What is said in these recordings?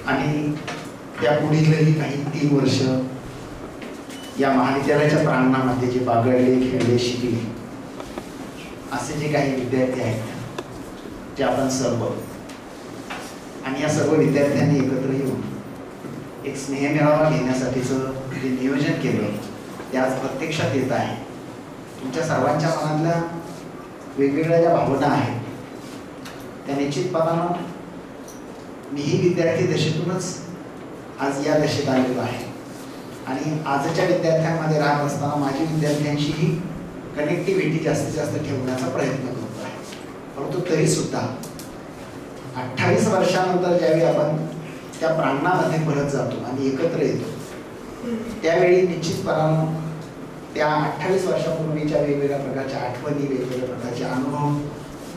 आणि त्या पुढीलही काही 3 वर्ष या महाविद्यालयाच्या प्रांगणामध्ये जे बागडले, खेळले, शिकले असे जे काही विद्यार्थी आहेत जे आपण सर्व आणि या सर्व विद्यार्थ्यांनी एकत्र येऊन एक स्नेहमेळावा घेण्यासाठीचं जे नियोजन केलं ते आज प्रत्यक्षात येत आहे. तुमच्या सर्वांच्या मनातल्या वेगवेगळ्या ज्या भावना आहेत त्या निश्चितपणानं मीही विद्यार्थी दशेतूनच आज या दशेत आलेलो आहे आणि आजच्या विद्यार्थ्यांमध्ये राहत असताना माझी विद्यार्थ्यांशीही कनेक्टिव्हिटी जास्तीत जास्त ठेवण्याचा प्रयत्न करतो आहे. परंतु तरीसुद्धा 28 वर्षानंतर ज्यावेळी आपण त्या प्रांगणामध्ये परत जातो आणि एकत्र येतो त्यावेळी निश्चितपणानं त्या 28 वर्षापूर्वीच्या वेगवेगळ्या प्रकारच्या आठवणी, वेगवेगळ्या प्रकारचे अनुभव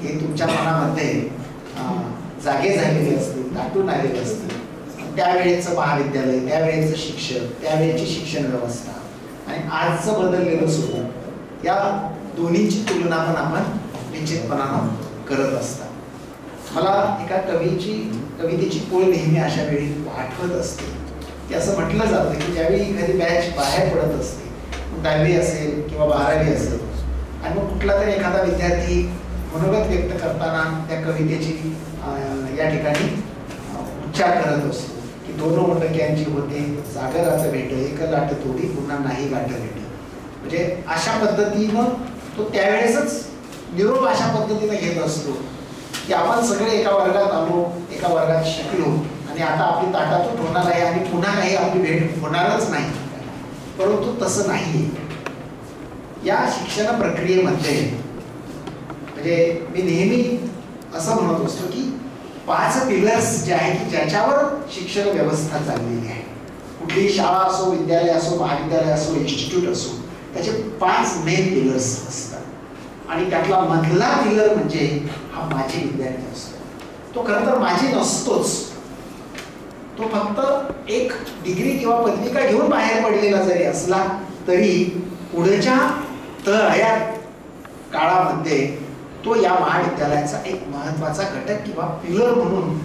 हे तुमच्या मनामध्ये जागे झालेले असतील, दाटून आलेले असतील. त्यावेळेचं महाविद्यालय, त्यावेळेचं शिक्षक, त्यावेळेची शिक्षण व्यवस्था आणि आजचं बदललेलं स्वरूप या दोन्हीची तुलना पण आपण निश्चितपणानं करत असतात. मला एका कवितेची पोळ नेहमी अशा वेळी आठवत असते की असं म्हटलं जातं की ज्यावेळी एखादी बॅच बाहेर पडत असते, 10वी असेल किंवा 12वी असेल आणि मग कुठला तरी एखादा विद्यार्थी मनोगत व्यक्त करताना त्या कवितेची या ठिकाणी उच्चार करत असतो की 2 मोटक्यांची होते सागराचं भेट, एक लाट थोडी पुन्हा नाही गाठ भेट. म्हणजे अशा पद्धतीनं तो त्यावेळेसच निरोप अशा पद्धतीने घेत असतो की आपण सगळे एका वर्गात आलो, एका वर्गात शिकलो आणि आता आपली ताटातूट होणार आहे आणि पुन्हा काही आपली भेट होणारच नाही. परंतु तसं नाही. या शिक्षण प्रक्रियेमध्ये म्हणजे मी नेहमी असं म्हणत असतो की 5 पिलर्स जे आहेत की ज्याच्यावर शिक्षण व्यवस्था चाललेली आहे. कुठलीही शाळा असो, विद्यालय असो, महाविद्यालय असो, इन्स्टिट्यूट असो, त्याचे 5 मेन पिलर्स असतात आणि त्यातला मधला पिलर म्हणजे हा माझी विद्यार्थी असतो. तो खरं तर माझी नसतोच. तो फक्त एक डिग्री किंवा पदविका घेऊन बाहेर पडलेला जरी असला तरी पुढच्या तळायात काळामध्ये तो या महाविद्यालयाचा एक महत्त्वाचा घटक किंवा पिलर म्हणून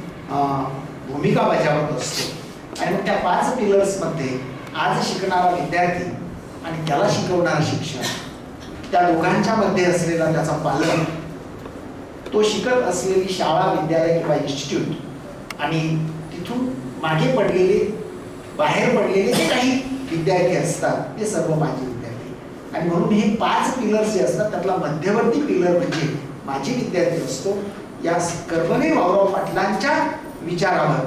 भूमिका बजावत असतो. आणि मग त्या 5 पिलर्समध्ये आज शिकणारा विद्यार्थी आणि त्याला शिकवणारा शिक्षक, त्या दोघांच्या मध्ये असलेला त्याचा पालक, तो शिकत असलेली शाळा, विद्यालय किंवा इन्स्टिट्यूट आणि तिथून मागे पडलेले, बाहेर पडलेले जे काही विद्यार्थी असतात ते सर्व माझे विद्यार्थी. आणि म्हणून हे 5 पिलर्स जे असतात त्यातला मध्यवर्ती पिलर म्हणजे माझी विद्यार्थी असतो. या कर्मवीर भाऊराव पाटलांच्या विचारावर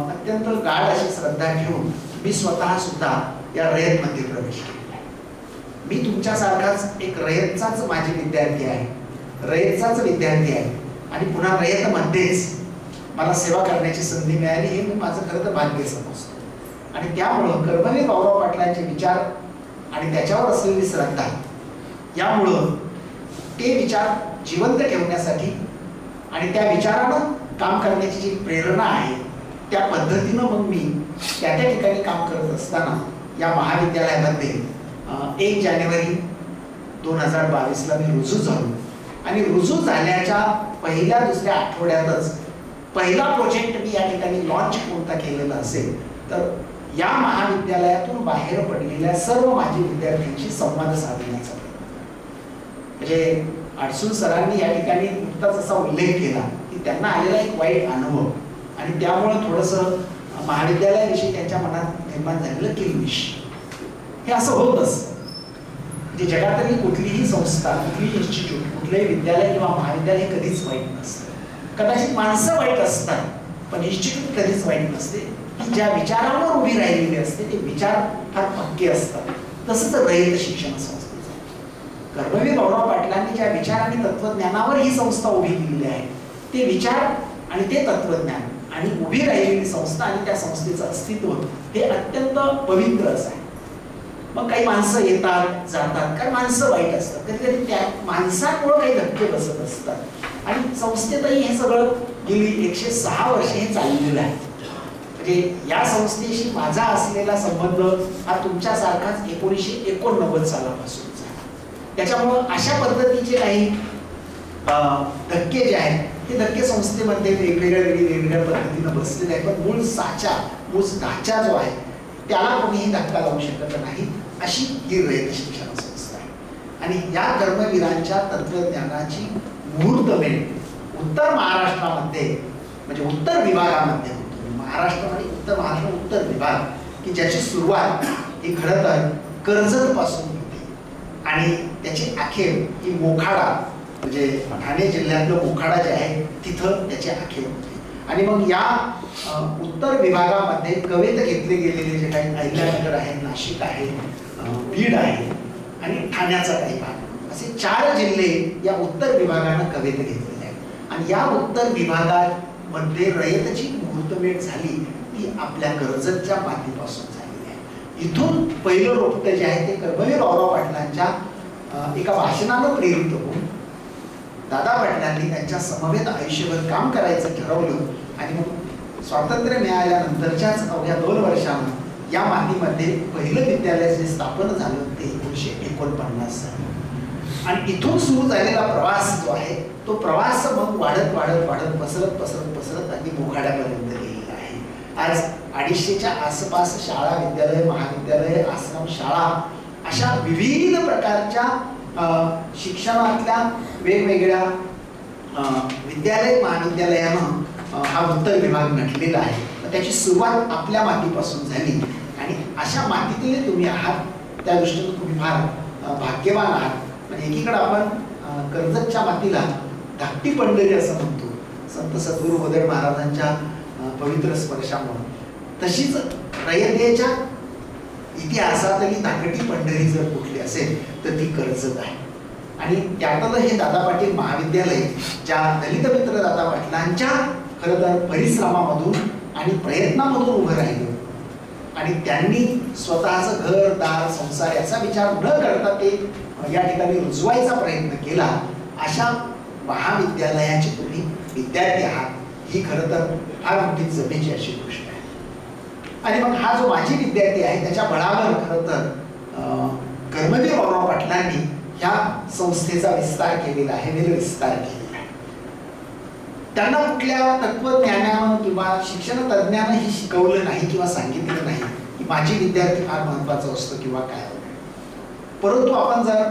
अत्यंत गाढ अशी श्रद्धा घेऊन मी स्वतः सुद्धा या रयतमध्ये प्रवेश केला. मी तुमच्यासारखाच एक रयतचाच माझे विद्यार्थी आहे, रयतचाच विद्यार्थी आहे आणि पुन्हा रयतमध्येच मला सेवा करण्याची संधी मिळाली हे मी माझं खरं तर भाग्य समजतो. आणि त्यामुळं कर्मवीर भाऊराव पाटलांचे विचार आणि त्याच्यावर असलेली श्रद्धा यामुळं ते विचार जिवंत ठेवण्यासाठी आणि त्या विचारानं काम करण्याची जी प्रेरणा आहे त्या पद्धतीनं मग मी त्या ठिकाणी काम करत असताना या महाविद्यालयामध्ये 1 जानेवारी 2022ला मी रुजू झालो. आणि रुजू झाल्याच्या पहिल्या दुसऱ्या आठवड्यातच पहिला प्रोजेक्ट मी या ठिकाणी लॉन्च कोणता केलेला असेल तर या महाविद्यालयातून बाहेर पडलेल्या सर्व माझी विद्यार्थ्यांशी संवाद साधण्याचा. म्हणजे अडसूळ सरांनी या ठिकाणी नुकताच असा उल्लेख केला की त्यांना आलेला एक वाईट अनुभव आणि त्यामुळे थोडंसं महाविद्यालयाविषयी त्यांच्या मनात निर्माण झालेलं किल्बिष. हे असं होत असतं. म्हणजे जगातली कुठलीही संस्था, कुठलीही इन्स्टिट्यूट, कुठलंही विद्यालय किंवा महाविद्यालय कधीच वाईट नसतं. कदाचित माणसं वाईट असतात पण इन्स्टिट्यूट कधीच वाईट नसते. की ज्या विचारांवर उभी राहिलेली असते ते विचार फार पक्के असतात. तसंच रयत शिक्षण संस्थेचं कर्मवीर भाऊराव पाटलांनी ज्या विचार आणि तत्वज्ञानावर ही संस्था उभी केलेली आहे ते विचार आणि ते तत्वज्ञान आणि उभी राहिलेली संस्था आणि त्या संस्थेचं अस्तित्व हे अत्यंत पवित्र असं आहे. मग काही माणसं येतात जातात कारण माणसं वाईट असतात. कधी कधी त्या माणसांमुळे काही धक्के बसत असतात आणि संस्थेतही हे सगळं गेली 106 वर्षे हे चाललेलं आहे. म्हणजे या संस्थेशी माझा असलेला संबंध हा तुमच्यासारखाच 1989 सालापासूनचा. त्याच्यामुळं अशा पद्धतीचे काही धक्के जे आहेत हे धक्के संस्थेमध्ये वेगवेगळ्या वेळी वेगवेगळ्या पद्धतीनं बसलेले आहे, पण मूळ साचा मूळ ढाचा जो आहे त्याला कोणीही धक्का लावू शकत नाही, अशी ही रयत शिक्षण संस्था आहे. आणि या कर्मवीरांच्या तंत्रज्ञानाची मुहूर्तमेढ उत्तर महाराष्ट्रामध्ये म्हणजे उत्तर विभागामध्ये होतो. महाराष्ट्र आणि उत्तर महाराष्ट्र उत्तर विभाग की ज्याची सुरुवात ही खरं तर कर्जत पासून होती आणि त्याची अखेर ही मोखाडा म्हणजे ठाणे जिल्ह्यातलं मोखाडा जे आहे तिथं त्याची अखेर होती. आणि मग या उत्तर विभागामध्ये कवेत घेतले गेलेले जे काही अहिल्यानगर आहे, नाशिक आहे, बीड आहे आणि ठाण्याचा काही भाग, असे 4 जिल्हे या उत्तर विभागानं कवेत घेतलेले आहेत. आणि या उत्तर विभागामध्ये रयतची मुहूर्तमेढ झाली ती आपल्या कर्जतच्या मातीपासून झालेली आहे. इथून पहिलं रोपटं जे आहे ते कर्मवीर रावराव पाटलांच्या एका भाषणानं प्रेरित होऊन दादा पाटलांनी त्यांच्या समवेत आयुष्यभर काम करायचं ठरवलं. आणि मग स्वातंत्र्य मिळाल्यानंतरच्याच अवघ्या 2 वर्षांना या मातीमध्ये पहिलं विद्यालय जे स्थापन झालं ते 1949 साली. आणि इथून सुरू झालेला प्रवास जो आहे तो प्रवास मग वाढत वाढत वाढत पसरत पसरत पसरत अगदी मोखाड्यापर्यंत गेलेला आहे. आज 250च्या आसपास शाळा, विद्यालय, महाविद्यालय, आश्रम शाळा अशा विविध प्रकारच्या शिक्षणातल्या वेगवेगळ्या विद्यालय महाविद्यालयानं हा उत्तर विभाग नटलेला आहे. त्याची सुरुवात आपल्या मातीपासून झाली आणि अशा मातीतले तुम्ही आहात, त्या दृष्टीने तुम्ही फार भाग्यवान आहात. म्हणजे एकीकडे आपण कर्जतच्या मातीला धाकटी पंढरी असं म्हणतो संत सद्गुरू गोदड महाराजांच्या पवित्र स्पर्शामुळे, तशीच रयतेच्या इतिहासातली धाकटी पंढरी जर कुठली असेल तर ती कर्जत आहे. आणि त्यातलं हे दादा पाटील महाविद्यालय ज्या दलित मित्र दादा पाटलांच्या खरं तर परिश्रमामधून आणि प्रयत्नामधून उभं राहिलं आणि त्यांनी स्वतःचं घर दार संसार याचा विचार न करता ते या ठिकाणी रुजवायचा प्रयत्न केला, अशा महाविद्यालयाचे तुम्ही विद्यार्थी आहात, ही खरं तर फार मोठी जमेची अशी गोष्ट आहे. आणि मग हा जो माझी विद्यार्थी आहे त्याच्या बळावर खरं तर कर्मवीर रावराव पाटलांनी ह्या संस्थेचा विस्तार केलेला आहे, विस्तार केलेला आहे. त्यांना कुठल्या तत्वज्ञानानं किंवा शिक्षण तज्ज्ञानं ही शिकवलं नाही किंवा सांगितलं नाही की माझी विद्यार्थी फार महत्वाचा असतो किंवा काय. परंतु आपण जर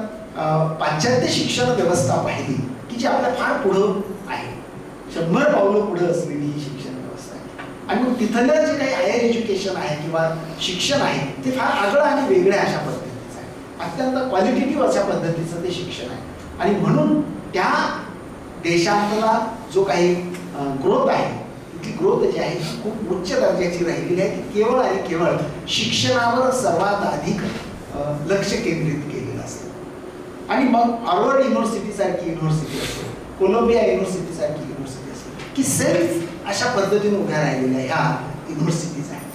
पाश्चात्य शिक्षण व्यवस्था पाहिली की जी आपल्या फार पुढं आहे, 100 पावलं पुढं असलेली ही शिक्षण व्यवस्था आहे. आणि मग तिथलं जे काही हायर एज्युकेशन आहे किंवा शिक्षण आहे ते फार आगळं आणि वेगळं अशा पद्धतीचं आहे, अत्यंत क्वालिटेटिव्ह अशा पद्धतीचं ते शिक्षण आहे. आणि म्हणून त्या देशातला जो काही ग्रोथ आहे ती ग्रोथ जी आहे ती खूप उच्च दर्जाची राहिलेली आहे. ती केवळ आणि केवळ शिक्षणावर सर्वात अधिक लक्ष केंद्रित केलेलं असतं. आणि मग हार्वर्ड युनिव्हर्सिटी सारखी युनिव्हर्सिटी असेल, कोलंबिया युनिव्हर्सिटी सारखी युनिव्हर्सिटी असेल की सेल्फ अशा पद्धतीने उभ्या राहिलेल्या ह्या युनिव्हर्सिटीज आहेत.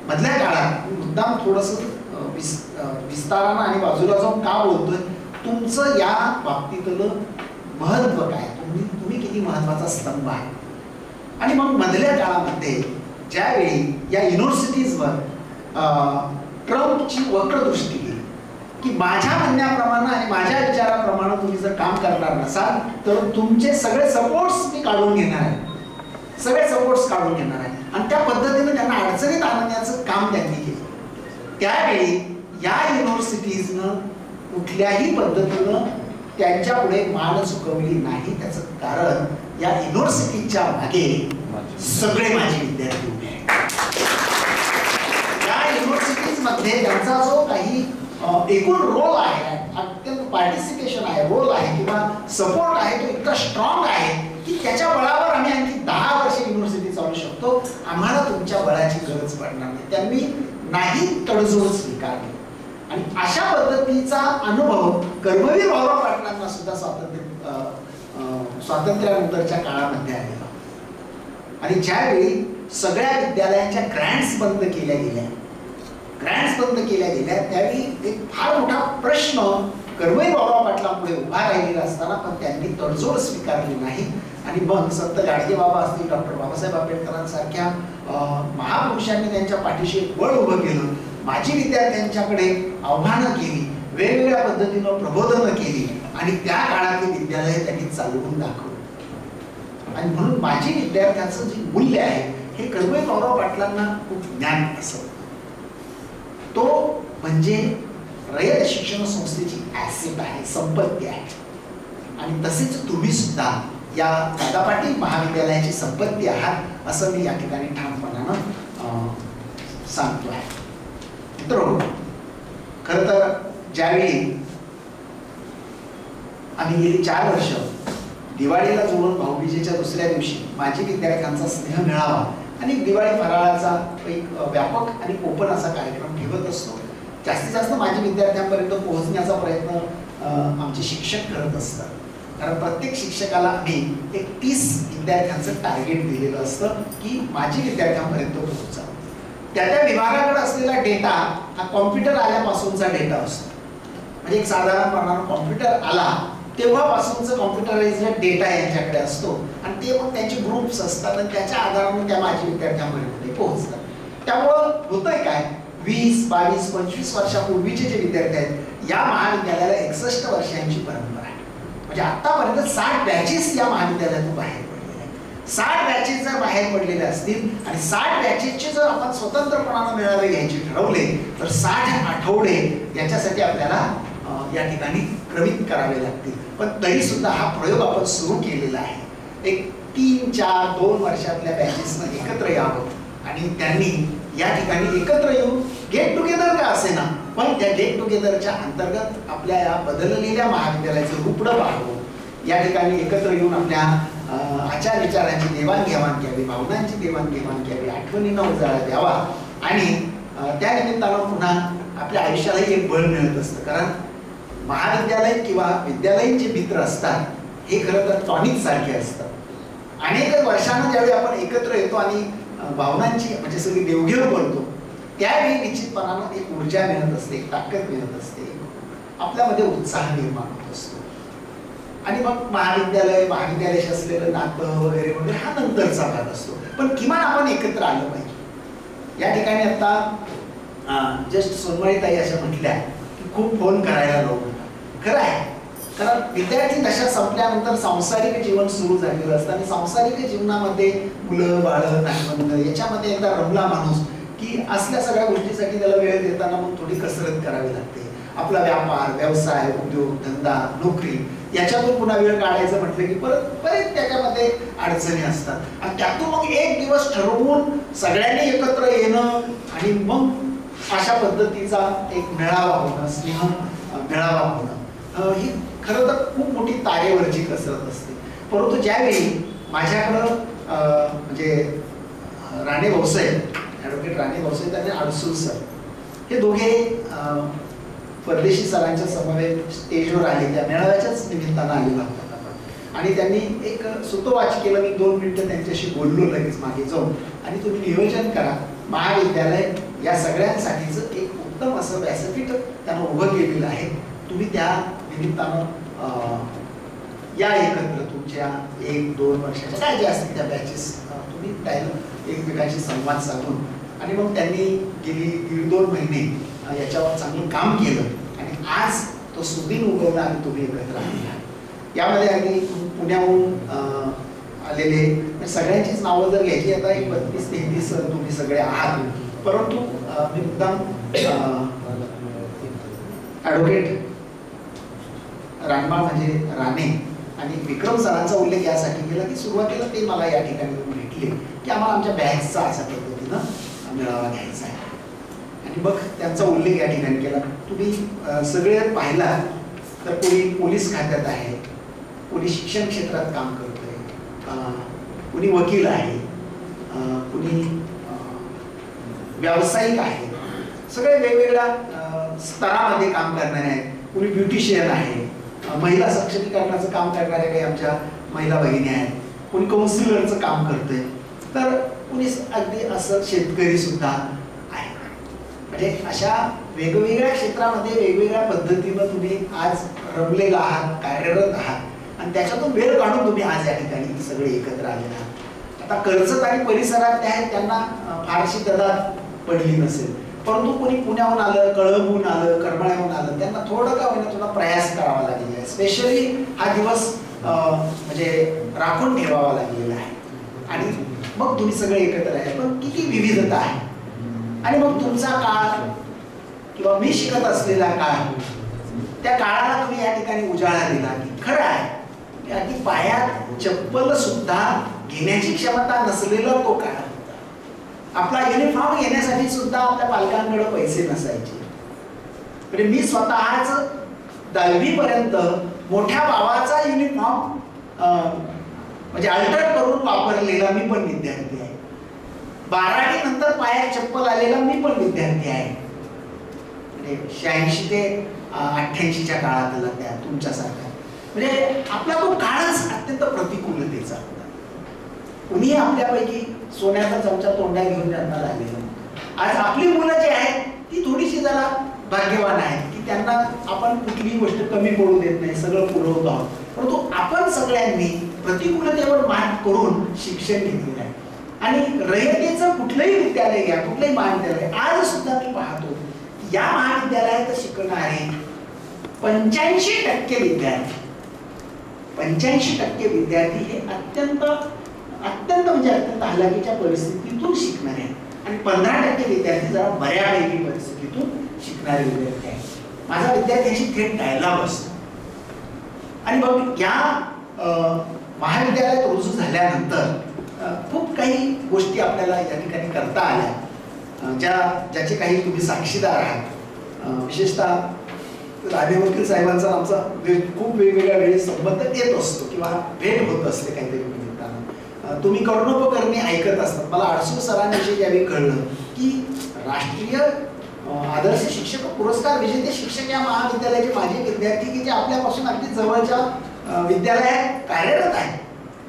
मधल्या काळात मुद्दाम थोडंसं विस्तारानं आणि बाजूला जाऊन का बोलतोय, तुमचं या बाबतीतलं महत्व काय, तुम्ही किती महत्वाचा स्तंभ आहे. आणि मग मधल्या काळामध्ये ज्यावेळी या युनिव्हर्सिटीजवर ट्रम्पची वक्रदृष्टी गेली की माझ्या म्हणण्याप्रमाणे आणि माझ्या विचाराप्रमाणे तुम्ही जर काम करणार नसाल तर तुमचे सगळे सपोर्ट्स मी काढून घेणार आहे, सगळे सपोर्ट्स काढून घेणार आहे. आणि त्या पद्धतीने त्यांना अडचणीत आणण्याचं काम त्यांनी केलं. त्यावेळी या युनिव्हर्सिटीजनं कुठल्याही पद्धतीनं त्यांच्या पुढे मान झुकवली नाही. त्याचं कारण या युनिव्हर्सिटीच्या मागे सगळे माझे विद्यार्थी उभे आहेत. या युनिव्हर्सिटीज मध्ये त्यांचा जो काही एकूण रोल आहे, अत्यंत पार्टिसिपेशन आहे, रोल आहे किंवा सपोर्ट आहे, तो इतका स्ट्रॉंग आहे की त्याच्या बळावर आम्ही आणखी 10 वर्ष युनिव्हर्सिटी चालू शकतो, आम्हाला तुमच्या बळाची गरज पडणार नाही. त्यांनी नाही तडजोड स्वीकारली. आणि अशा पद्धतीचा अनुभव कर्मवीर रावराव पाटलांना सुद्धा स्वातंत्र्यानंतरच्या काळामध्ये आलेला. आणि ज्यावेळी सगळ्या विद्यालयांच्या ग्रँट्स बंद केल्या गेल्या त्यावेळी एक फार मोठा प्रश्न कर्मवीर रावराव पाटलांपुढे उभा राहिलेला असताना पण त्यांनी तडजोड स्वीकारली नाही. आणि मग संत गाडगेबाबा असतील, डॉक्टर बाबासाहेब आंबेडकरांसारख्या महापुरुषांनी त्यांच्या पाठीशी एक बळ उभं केलं. माझी विद्यार्थ्यांच्याकडे आव्हानं केली, वेगवेगळ्या पद्धतीनं प्रबोधनं केली आणि त्या काळातली विद्यालय त्यांनी चालवून दाखवलं. आणि म्हणून माझी विद्यार्थ्यांचं जे मूल्य आहे हे कडवई गौरव पाटलांना खूप ज्ञान असं, तो म्हणजे रयत शिक्षण संस्थेची ऍसेट आहे, संपत्ती आहे. आणि तसेच तुम्ही सुद्धा या दादा पाटील महाविद्यालयाची संपत्ती आहात असं मी या ठिकाणी ठामपणानं सांगतो आहे. मित्रांनो, खरं तर ज्यावेळी आम्ही गेली 4 वर्ष दिवाळीला जोडून भाऊबीजेच्या दुसऱ्या दिवशी माझी विद्यार्थ्यांचा स्नेह मेळावा आणि दिवाळी फराळाचा एक व्यापक आणि ओपन असा कार्यक्रम ठेवत असतो. जास्तीत जास्त माझ्या विद्यार्थ्यांपर्यंत पोहोचण्याचा प्रयत्न आमचे शिक्षक करत असतात. कारण प्रत्येक शिक्षकाला आम्ही एक 30 विद्यार्थ्यांचं टार्गेट दिलेलं असतं की माझी विद्यार्थ्यांपर्यंत पोहोचा. त्या विभागाकडे असलेला डेटा हा कॉम्प्युटर आल्यापासूनचा डेटा असतो. म्हणजे एक साधारणपणाने कॉम्प्युटर आला तेव्हापासूनचा कॉम्प्युटराइज्ड डेटा यांच्याकडे असतो आणि ते मग त्यांचे ग्रुप्स असतात आणि त्याच्या आधाराने त्या माझ्या विद्यार्थ्यांपर्यंत पोहोचतात. त्यामुळं होतंय काय, 20, 22, 25 वर्षापूर्वीचे जे विद्यार्थी आहेत या महाविद्यालयाला 61 वर्षांची परंपरा आहे. म्हणजे आतापर्यंत 60 बॅचेस या महाविद्यालयातून बाहेर पडलेले आहेत. 60 बॅचेस जर बाहेर पडलेले असतील आणि 60 बॅचेसचे जर आपण स्वतंत्रपणाने मेळावे घ्यायचे ठरवले तर 60 आठवडे याच्यासाठी आपल्याला या ठिकाणी क्रमित करावे लागतील. पण तरी सुद्धा हा प्रयोग आपण सुरू केलेला आहे. एक 3, 4, 2 वर्षातल्या बॅचेसनं एकत्र यावं आणि त्यांनी या ठिकाणी एकत्र येऊन गेट टुगेदर का असे ना, पण त्या गेट टुगेदरच्या अंतर्गत आपल्या या बदललेल्या महाविद्यालयाचं रूपडं पाहावं. या ठिकाणी एकत्र येऊन आपल्या आचार विचारांची देवाणघेवाण घ्यावी, भावनांची देवाणघेवाण घ्यावी, आठवणींना उजाळा द्यावा आणि त्या निमित्तानं पुन्हा आपल्या आयुष्यालाही एक बळ मिळत असतं. कारण महाविद्यालय किंवा विद्यालयीन जे मित्र असतात हे खरं तर टॉनिक सारखे असतात. अनेक वर्षांना ज्यावेळी आपण एकत्र येतो आणि भावनांची म्हणजे सगळी देवघेव करतो त्यावेळी निश्चितपणानं एक ऊर्जा मिळत असते, एक ताकद मिळत असते, आपल्यामध्ये उत्साह निर्माण होत असतो. आणि मग महाविद्यालयाशी असलेलं नातं वगैरे वगैरे हा नंतरचा भाग असतो. पण किमान आपण एकत्र आलं पाहिजे. या ठिकाणी आता जस्ट सोनमळीताई अशा म्हटल्या की खूप फोन करायला नको. खरं आहे, कारण विद्यार्थी दशा संपल्यानंतर सांसारिक जीवन सुरू झालेलं असतं आणि सांसारिक जीवनामध्ये मुलं बाळं नातवंड याच्यामध्ये एकदा रमला माणूस की असल्या सगळ्या गोष्टीसाठी त्याला वेळ देताना मग थोडी कसरत करावी लागते. आपला व्यापार, व्यवसाय, उद्योग, धंदा, नोकरी याच्यातून पुन्हा वेळ काढायचं म्हटलं की परत त्याच्यामध्ये अडचणी असतात आणि त्यातून मग एक दिवस ठरवून सगळ्यांनी एकत्र येणं आणि मग अशा पद्धतीचा एक मेळावा होणं, स्नेह मेळावा होणं ही खरं तर खूप मोठी तारेवरची कसरत असते. परंतु ज्यावेळी माझ्याकडं म्हणजे राणे भाऊसाहेब, ॲडव्होकेट राणे भाऊसाहेब आणि अडसूळ सर हे दोघे परदेशी सरांच्या समवेत स्टेजवर आले. त्या मेळाव्याच्याच निमित्तानं आलेला होता आपण आणि त्यांनी एक सुतोवाच केलं. मी 2 मिनिटं त्यांच्याशी बोललो लगेच मागे जाऊन आणि तुम्ही नियोजन करा. महाविद्यालय या सगळ्यांसाठीचं एक उत्तम असं व्यासपीठ त्यानं उभं केलेलं आहे. तुम्ही त्या निमित्तानं या एकत्र तुमच्या 1-2 वर्षाच्या काय जे असतील त्या बॅचेस तुम्ही त्यानं एकमेकांशी संवाद साधून आणि मग त्यांनी गेली 1.5-2 महिने याच्यावर चांगलं काम केलं आणि आज तो सुदिन उगवला आणि तुम्ही एकत्र आलेला. यामध्ये आम्ही पुण्याहून आलेले सगळ्यांचीच नावं जर घ्यायची आता एक 32-33 तुम्ही सगळे आहात. परंतु मी मुद्दाम ॲडव्होकेट रानबाळ म्हणजे राणे आणि विक्रम सरांचा उल्लेख यासाठी केला की सुरुवातीला ते मला या ठिकाणी भेटले की आम्हाला आमच्या बॅचचा अशा पद्धतीनं मेळावा घ्यायचा आहे आणि मग त्यांचा उल्लेख या ठिकाणी केला. तुम्ही सगळे पाहिला तर कोणी पोलीस खात्यात आहे, कोणी शिक्षण क्षेत्रात काम करतोय, कोणी वकील आहे, कोणी व्यावसायिक आहे, सगळे वेगवेगळ्या स्तरामध्ये काम करणारे आहेत, कोणी ब्युटिशियन आहे, महिला सक्षमीकरणाचं काम करणाऱ्या काही आमच्या महिला भगिनी आहेत, कोणी काउन्सिलरचं काम करतंय, तर कोणी अगदी असं शेतकरी सुद्धा आहे. म्हणजे अशा वेगवेगळ्या क्षेत्रामध्ये वेगवेगळ्या पद्धतीनं तुम्ही आज रमलेला आहात, कार्यरत आहात आणि त्याच्यातून वेळ काढून तुम्ही आज या ठिकाणी सगळे एकत्र आलेले आहात. आता कर्जत आणि परिसरात ते आहेत त्यांना फारशी ददात पडली नसेल, परंतु कोणी पुण्याहून आलं, कळंबहून आलं, करमाळ्याहून आलं, त्यांना थोडं का होईना थोडा प्रयास करावा लागेल. स्पेशली हा दिवस म्हणजे राखून ठेवावा लागलेला आहे. आणि मग तुम्ही सगळे एकत्र आहे, पण किती विविधता आहे. आणि मग तुमचा काळ किंवा मी शिकत असलेला काळ, त्या काळाला तुम्ही या ठिकाणी उजाळा दिला की खरं आहे अगदी पायात चप्पल सुद्धा घेण्याची क्षमता नसलेला तो काळ होता. आपला युनिफॉर्म घेण्यासाठी सुद्धा आपल्या पालकांकडे पैसे नसायचे. म्हणजे मी स्वतःच 10वी पर्यंत मोठ्या भावाचा युनिफॉर्म म्हणजे अल्टर करून वापरलेला मी पण विद्यार्थी आहे. 12वी नंतर पायात चप्पल आलेला मी पण विद्यार्थी आहे. म्हणजे 86 ते 88च्या काळातला त्या तुमच्यासारखा. म्हणजे आपला तो काळच अत्यंत प्रतिकूलतेचा होता. कुणीही आपल्यापैकी सोन्याचा चमचा तोंडात घेऊन जन्माला आलेला. आज आपली मुलं जी आहेत ती थोडीशी जरा भाग्यवान आहेत की त्यांना आपण कुठलीही गोष्ट कमी पडू देत नाही, सगळं पुरवतो आहोत. परंतु आपण सगळ्यांनी प्रतिकूलतेवर मात करून शिक्षण घेतलेलं आहे. आणि रयतेचं कुठलंही विद्यालय घ्या, कुठलंही महाविद्यालय, आज सुद्धा मी पाहतो या महाविद्यालयात शिकणारे 85% विद्यार्थी 85% विद्यार्थी हे अत्यंत म्हणजे अत्यंत हलाखीच्या परिस्थितीतून शिकणारे आहेत. आणि 15% विद्यार्थी जरा बऱ्यापैकी परिस्थितीतून शिकणारे विद्यार्थी आहेत. माझा विद्यार्थ्यांशी थेट डायलॉग असतो. आणि मग या महाविद्यालयात रुजू झाल्यानंतर खूप काही गोष्टी आपल्याला या ठिकाणी करता आल्या, ज्याचे काही तुम्ही साक्षीदार आहात. विशेषतः राणे वकील साहेबांचा आमचा खूप वेगवेगळ्या वेळी संबंध येत असतो किंवा भेट होत असते काहीतरी निमित्तानं. तुम्ही कर्णोपकरणी ऐकत असतात. मला अडसूळ सरांविषयी यावेळी कळलं की राष्ट्रीय आदर्श शिक्षक पुरस्कार विजेते शिक्षक या महाविद्यालयाचे माझे विद्यार्थी की जे आपल्यापासून अगदी जवळच्या विद्यालयात कार्यरत आहेत.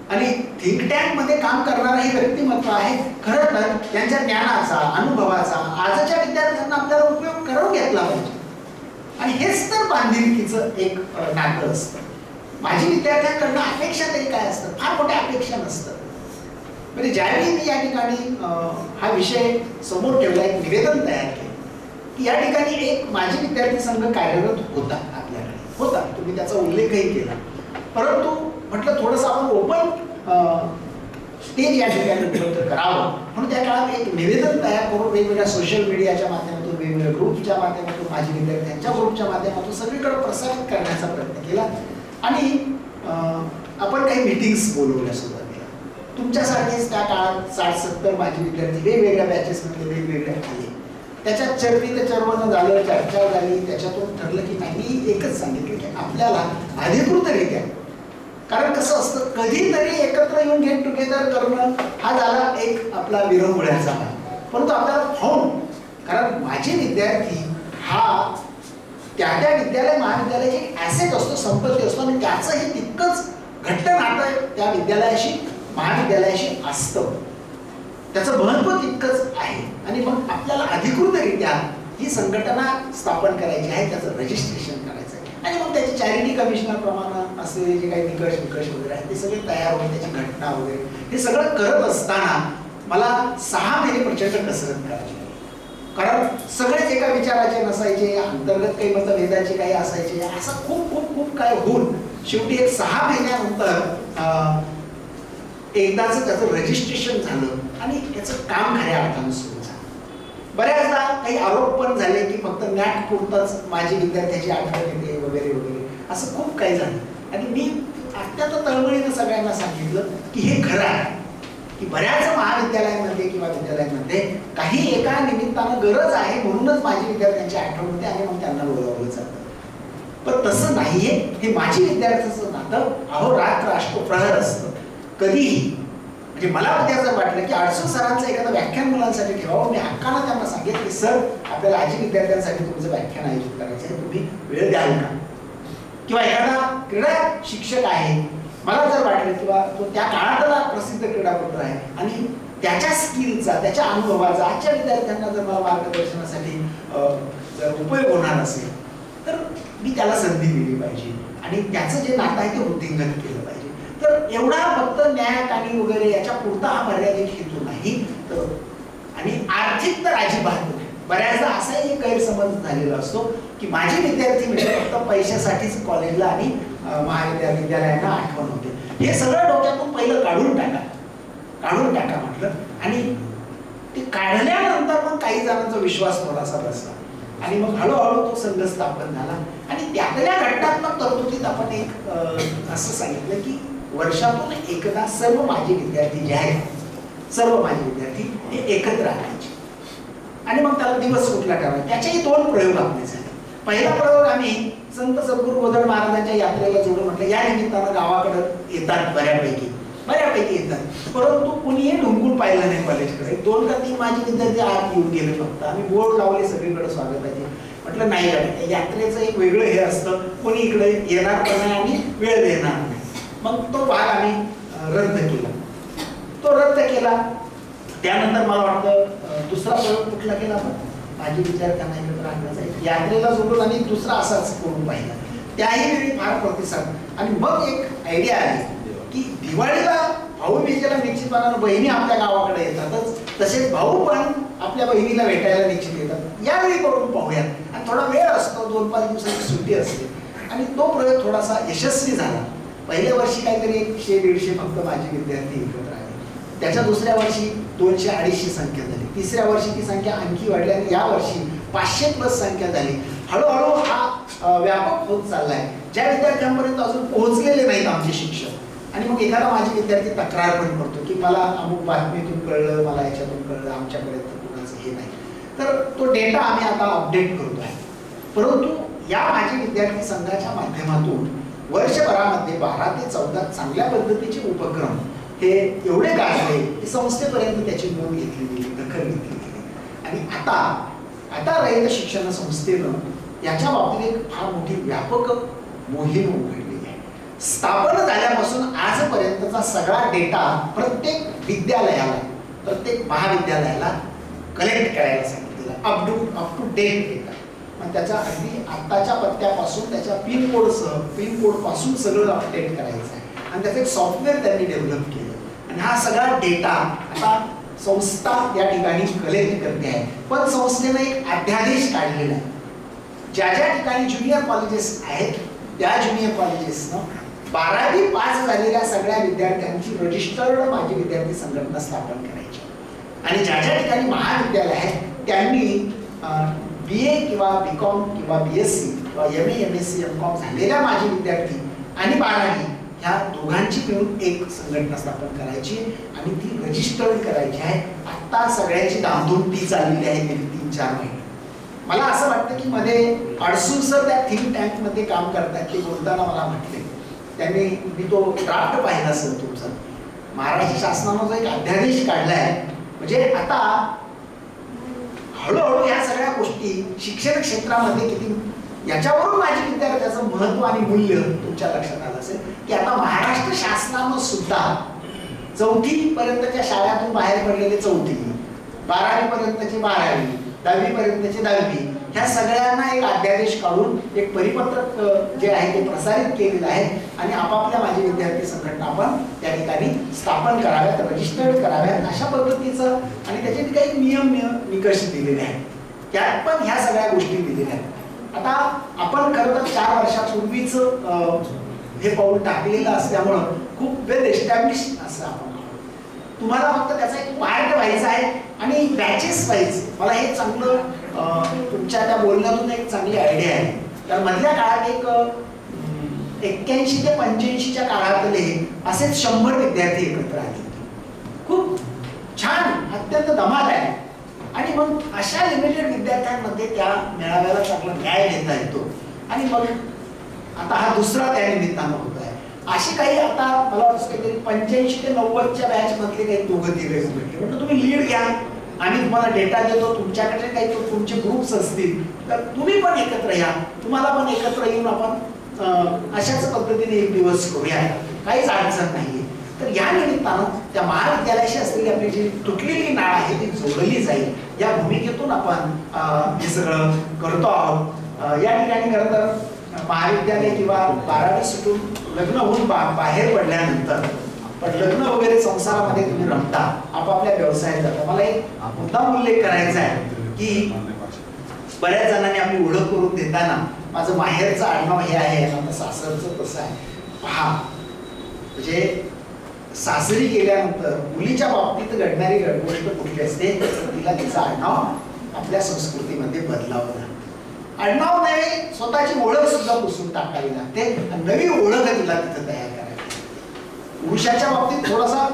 आणि थिंक टँक मध्ये काम करणारं हे व्यक्तिमत्व आहे. खरं तर त्यांच्या ज्ञानाचा, अनुभवाचा आजच्या विद्यार्थ्यांना आपल्याला उपयोग करून घेतला पाहिजे. आणि हेच तर बांधिलकीचं एक नातं असतं. माझी विद्यार्थ्यांकडनं अपेक्षा तरी काय असतं, फार मोठ्या अपेक्षा नसतं. म्हणजे ज्यावेळी मी या ठिकाणी हा विषय समोर ठेवला, एक निवेदन तयार केलं की या ठिकाणी एक माझी विद्यार्थी संघ कार्यरत होता, आपल्याकडे होता, तुम्ही त्याचा उल्लेखही केला. परंतु म्हटलं थोडंसं आपण ओपन स्टेज या ठिकाणी उपलब्ध करावं म्हणून त्या काळात एक निवेदन तयार करून वेगवेगळ्या सोशल मीडियाच्या माध्यमातून, वेगवेगळ्या ग्रुपच्या माध्यमातून, माझी विद्यार्थ्यांच्या ग्रुपच्या माध्यमातून सगळीकडे प्रसारित करण्याचा प्रयत्न केला. आणि आपण काही मीटिंग्स बोलवल्या सुरुवातीला. तुमच्यासाठीच त्या काळात 60-70 माझे विद्यार्थी वेगवेगळ्या बॅचेसमध्ये वेगवेगळे आले. त्याच्यात चर्चा झालं, चर्चा झाली. त्याच्यातून ठरलं की मी एकच सांगितलं की आपल्याला अधिकृतरित्या, कारण कसं असतं कधीतरी एकत्र येऊन गेट टुगेदर करणं हा झाला एक आपला विरंगुळ्याचा भाग. परंतु आपल्याला फाऊंड, कारण माझे विद्यार्थी हा त्या विद्यालय महाविद्यालयाची ॲसेट असतो, संपत्ती असतो. आणि त्याचंही तितकंच घट्ट नातं त्या विद्यालयाशी, महाविद्यालयाशी असतं. त्याचं महत्त्व तितकंच आहे. आणि मग आपल्याला अधिकृतरित्या ही संघटना स्थापन करायची आहे, त्याचं रजिस्ट्रेशन करायचं आहे. आणि मग त्याची चॅरिटी कमिशनर प्रमाणे असलेले जे काही निकष वगैरे आहेत ते सगळे तयार होऊन त्याची घटना वगैरे हे सगळं करत असताना मला 6 महिने प्रचंड कसरत करायची. कारण सगळेच एका विचाराचे नसायचे, अंतर्गत काही मतभेदाचे काही असायचे, असं खूप खूप खूप काय होऊन शेवटी एक 6 महिन्यानंतर एकदाच त्याचं रजिस्ट्रेशन झालं आणि त्याचं काम खऱ्या अर्थानं सुरू झालं. बऱ्याचदा काही आरोप पण झाले की फक्त नॅट पुरताच माझी विद्यार्थ्याची आठवण येते वगैरे वगैरे, असं खूप काही झालं. आणि मी अत्यंत तळमळीनं सगळ्यांना सांगितलं की हे खरं आहे की बऱ्याच महाविद्यालयांमध्ये किंवा विद्यालयांमध्ये काही एका निमित्तानं गरज आहे म्हणूनच माझी विद्यार्थ्यांची आठवण होते आणि मग त्यांना बोलावलं जातं. पण तसं नाहीये. हे माझी विद्यार्थ्याचं नातं अहोरात्र अष्टप्रहर असतं. कधीही म्हणजे मला उद्या वाटलं की अडसूळ सरांचं एखादं व्याख्यान मुलांसाठी ठेवावं, मी हक्कानं त्यांना सांगेल की सर आपल्याला आजी विद्यार्थ्यांसाठी तुमचं व्याख्यान आयोजित करायचं आहे, तुम्ही वेळ द्याल का? किंवा एखादा क्रीडा शिक्षक आहे, मला जर वाटलं किंवा तो त्या काळातला प्रसिद्ध क्रीडापटू आहे आणि त्याच्या स्किलचा, त्याच्या अनुभवाचा आजच्या विद्यार्थ्यांना जर मला मार्गदर्शनासाठी जर उपयोग होणार असेल तर मी त्याला संधी दिली पाहिजे आणि त्याचं जे नातं आहे ते वृद्धिंगत केलं पाहिजे. तर एवढा फक्त न्याय आणि वगैरे याच्या पुरता हा मर्यादित हेतू नाही. तर आणि आर्थिक तर अजिबात नाही. बऱ्याचदा असाही एक गैरसमज झालेला असतो की माझे विद्यार्थी म्हणजे फक्त पैशासाठीच कॉलेजला आणि महाविद्यालयांना आठवण होते. हे सगळं डोक्यातून पहिलं काढून टाका म्हटलं. आणि ते काढल्यानंतर पण काही जणांचा विश्वास थोडासा बसला आणि मग हळूहळू तो संघ स्थापन झाला. आणि त्यातल्या घटनात्मक तरतुदीत आपण एक असं सांगितलं की वर्षातून एकदा सर्व माजी विद्यार्थी जे आहेत, सर्व माजी विद्यार्थी हे एकत्र आणायचे. आणि मग त्याला दिवस कुठला ठरवायचा. त्याचेही 2 प्रयोग आपले झाले. पहिला प्रयोग आम्ही संत सद्गुरू गोदड महाराजांच्या यात्रेला जोडून म्हटलं या निमित्तानं गावाकडे येतात बऱ्यापैकी येतात, परंतु कुणीही ढुंकून पाहिलं नाही कॉलेजकडे. 2 का 3 माझे विद्यार्थी आत येऊन गेले फक्त. आम्ही बोर्ड लावले सगळीकडे स्वागताचे. म्हटलं नाही यात्रेचं एक वेगळं हे असतं, कोणी इकडे येणार पण नाही आणि वेळ देणार नाही. मग तो भाग आम्ही रद्द केला. त्यानंतर मला वाटतं दुसरा प्रयोग कुठला केला आपण माझी विद्यार्थ्यांना एकत्र आणण्याचा यात्रेला जोडून आणि दुसरा असाच करून पाहिला. त्याही वेळी फार प्रतिसाद. आणि मग एक आयडिया आली की दिवाळीला भाऊबीजेला निश्चितपणानं बहिणी आपल्या गावाकडे येतातच, तसेच भाऊ पण आपल्या बहिणीला भेटायला निश्चित येतात. यावेळी करून पाहूयात. आणि थोडा वेळ असतो, 2-5 दिवसाची सुट्टी असते. आणि तो प्रयोग थोडासा यशस्वी झाला. पहिल्या वर्षी काहीतरी 100-150 फक्त माझे विद्यार्थी एकत्र आले. त्याच्या दुसऱ्या वर्षी 200-250 संख्या झाली. तिसऱ्या वर्षी ती संख्या आणखी वाढली आणि या वर्षी 500+ संख्या झाली. हळूहळू हा व्यापक होत चाललाय. ज्या विद्यार्थ्यांपर्यंत अजून पोहोचलेले नाहीत आमचे शिक्षक, आणि मग एखादा माझी विद्यार्थी तक्रार पण करतो की मला अमुक बातमीतून कळलं, मला याच्यातून कळलं, आमच्यापर्यंत कुणाचं हे नाही, तर तो डेटा आम्ही आता अपडेट करतो आहे. परंतु या माझी विद्यार्थी संघाच्या माध्यमातून वर्षभरामध्ये 12 ते 14 चांगल्या पद्धतीचे उपक्रम हे एवढे गाजले की संस्थेपर्यंत त्याची नोंद घेतली गेली, दखल घेतली गेली. आणि आता रयत शिक्षण संस्थेनं याच्या बाबतीत एक फार मोठी व्यापक मोहीम उघडली आहे. स्थापन झाल्यापासून आजपर्यंतचा सगळा डेटा प्रत्येक विद्यालयाला, प्रत्येक महाविद्यालयाला कलेक्ट करायला सांगितलेला, अप टू डेट डेटा. मग त्याच्या अगदी आत्ताच्या पत्त्यापासून त्याच्या पिन कोड पासून सगळं अपडेट करायचं आहे. आणि त्याचं एक सॉफ्टवेअर त्यांनी डेव्हलप केलं. आणि हा सगळा डेटा आता संस्था या ठिकाणी कलेक्ट करते आहे. पण संस्थेने एक अध्यादेश काढलेला आहे. ज्या ठिकाणी ज्युनियर कॉलेजेस आहेत त्या ज्युनियर कॉलेजेसनं 12वी पास झालेल्या सगळ्या विद्यार्थ्यांची रजिस्टर्ड माझी विद्यार्थी संघटना स्थापन करायची. आणि ज्या ठिकाणी महाविद्यालय आहेत त्यांनी BA किंवा BCom किंवा BSc किंवा MA MSc MCom झालेल्या माझे विद्यार्थी आणि 12वी ह्या दोघांची मिळून एक संघटना स्थापन करायची आणि ती रजिस्टर्ड करायची आहे. आता सगळ्याची धामधूम ती चाललेली आहे गेली 3-4 महिने. मला असं वाटतं की मध्ये अडसून सर त्या थिंक टँक मध्ये काम करतात. ते बोलताना मला म्हटले, त्यांनी मी तो ड्राफ्ट पाहिला सर तुमचा, महाराष्ट्र शासनानं जो एक अध्यादेश काढलाय, म्हणजे आता हळूहळू ह्या सगळ्या गोष्टी शिक्षण क्षेत्रामध्ये किती, याच्यावरून माझी विद्यार्थ्याचं महत्व आणि मूल्य तुमच्या लक्षात आलं असेल की आता महाराष्ट्र शासनानं सुद्धा 4थी पर्यंतच्या शाळातून बाहेर पडलेले 4थी, 12वी पर्यंतचे 12वी, 10वी पर्यंतचे 10वी, ह्या सगळ्यांना एक अध्यादेश काढून एक परिपत्रक जे आहे ते प्रसारित केलेलं आहे. आणि आपापल्या माझे विद्यार्थी संघटना आपण त्या ठिकाणी स्थापन कराव्यात, रजिस्टर्ड कराव्यात अशा पद्धतीचं. आणि त्याचे काही नियम निकष दिलेले आहेत. त्यात पण ह्या सगळ्या गोष्टी दिलेल्या आहेत. आता आपण खरं तर 4 वर्षापूर्वीच हे पाऊल टाकलेलं असल्यामुळं खूप वेल एस्टॅब्लिश असं आपण, तुम्हाला फक्त त्याचा एक पार्ट व्हायचा आहे आणि बॅचेस व्हायचे. मला हे चांगलं तुमच्या त्या बोलण्यातून एक चांगली आयडिया आहे. तर मधल्या काळात एक 81 ते 85च्या काळातले असेच 100 विद्यार्थी एकत्र आले. खूप छान, अत्यंत धमाल आहे. आणि मग अशा लिमिटेड विद्यार्थ्यांमध्ये त्या मेळाव्याला चांगला न्याय देता येतो. आणि मग आता हा दुसरा त्या निमित्तानं होत आहे. अशी काही आता मला वाटतं काहीतरी 85 ते 90च्या बॅच मधले काही 2-3 भेटले. म्हणजे तुम्ही लीड घ्या, आम्ही तुम्हाला डेटा देतो, तुमच्याकडे काही तुमचे ग्रुप्स असतील तर तुम्ही पण एकत्र या, तुम्हाला पण एकत्र येऊन आपण अशाच पद्धतीने एक दिवस करूया, काहीच अडचण नाहीये. तर या निमित्तानं त्या महाविद्यालयाशी असलेली आपली जी तुटलेली नाळ आहे ती जोडली जाईल या भूमिकेतून आपण हे सगळं करतो आहोत. या ठिकाणी खरं तर महाविद्यालय किंवा 12वी सुटून लग्न होऊन बाहेर पडल्यानंतर, पण लग्न वगैरे संसारामध्ये तुम्ही रमता, आपापल्या व्यवसायात जाता. मला एक मुद्दा उल्लेख करायचा आहे की बऱ्याच जणांनी आपली ओळख करून देताना माझं माहेरचं आडनाव हे आहे, आता सासरचं तसं आहे. पहा, म्हणजे सासरी गेल्यानंतर मुलीच्या बाबतीत घडणारी गोष्ट कुठली असते, तिला तिचं आडनाव आपल्या संस्कृतीमध्ये बदलावं लागतं. आडनाव नव्हे, स्वतःची ओळख सुद्धा पुसून टाकावी लागते आणि नवी ओळख तिला तिथं तयार करावी. पुरुषाच्या बाबतीत थोडासा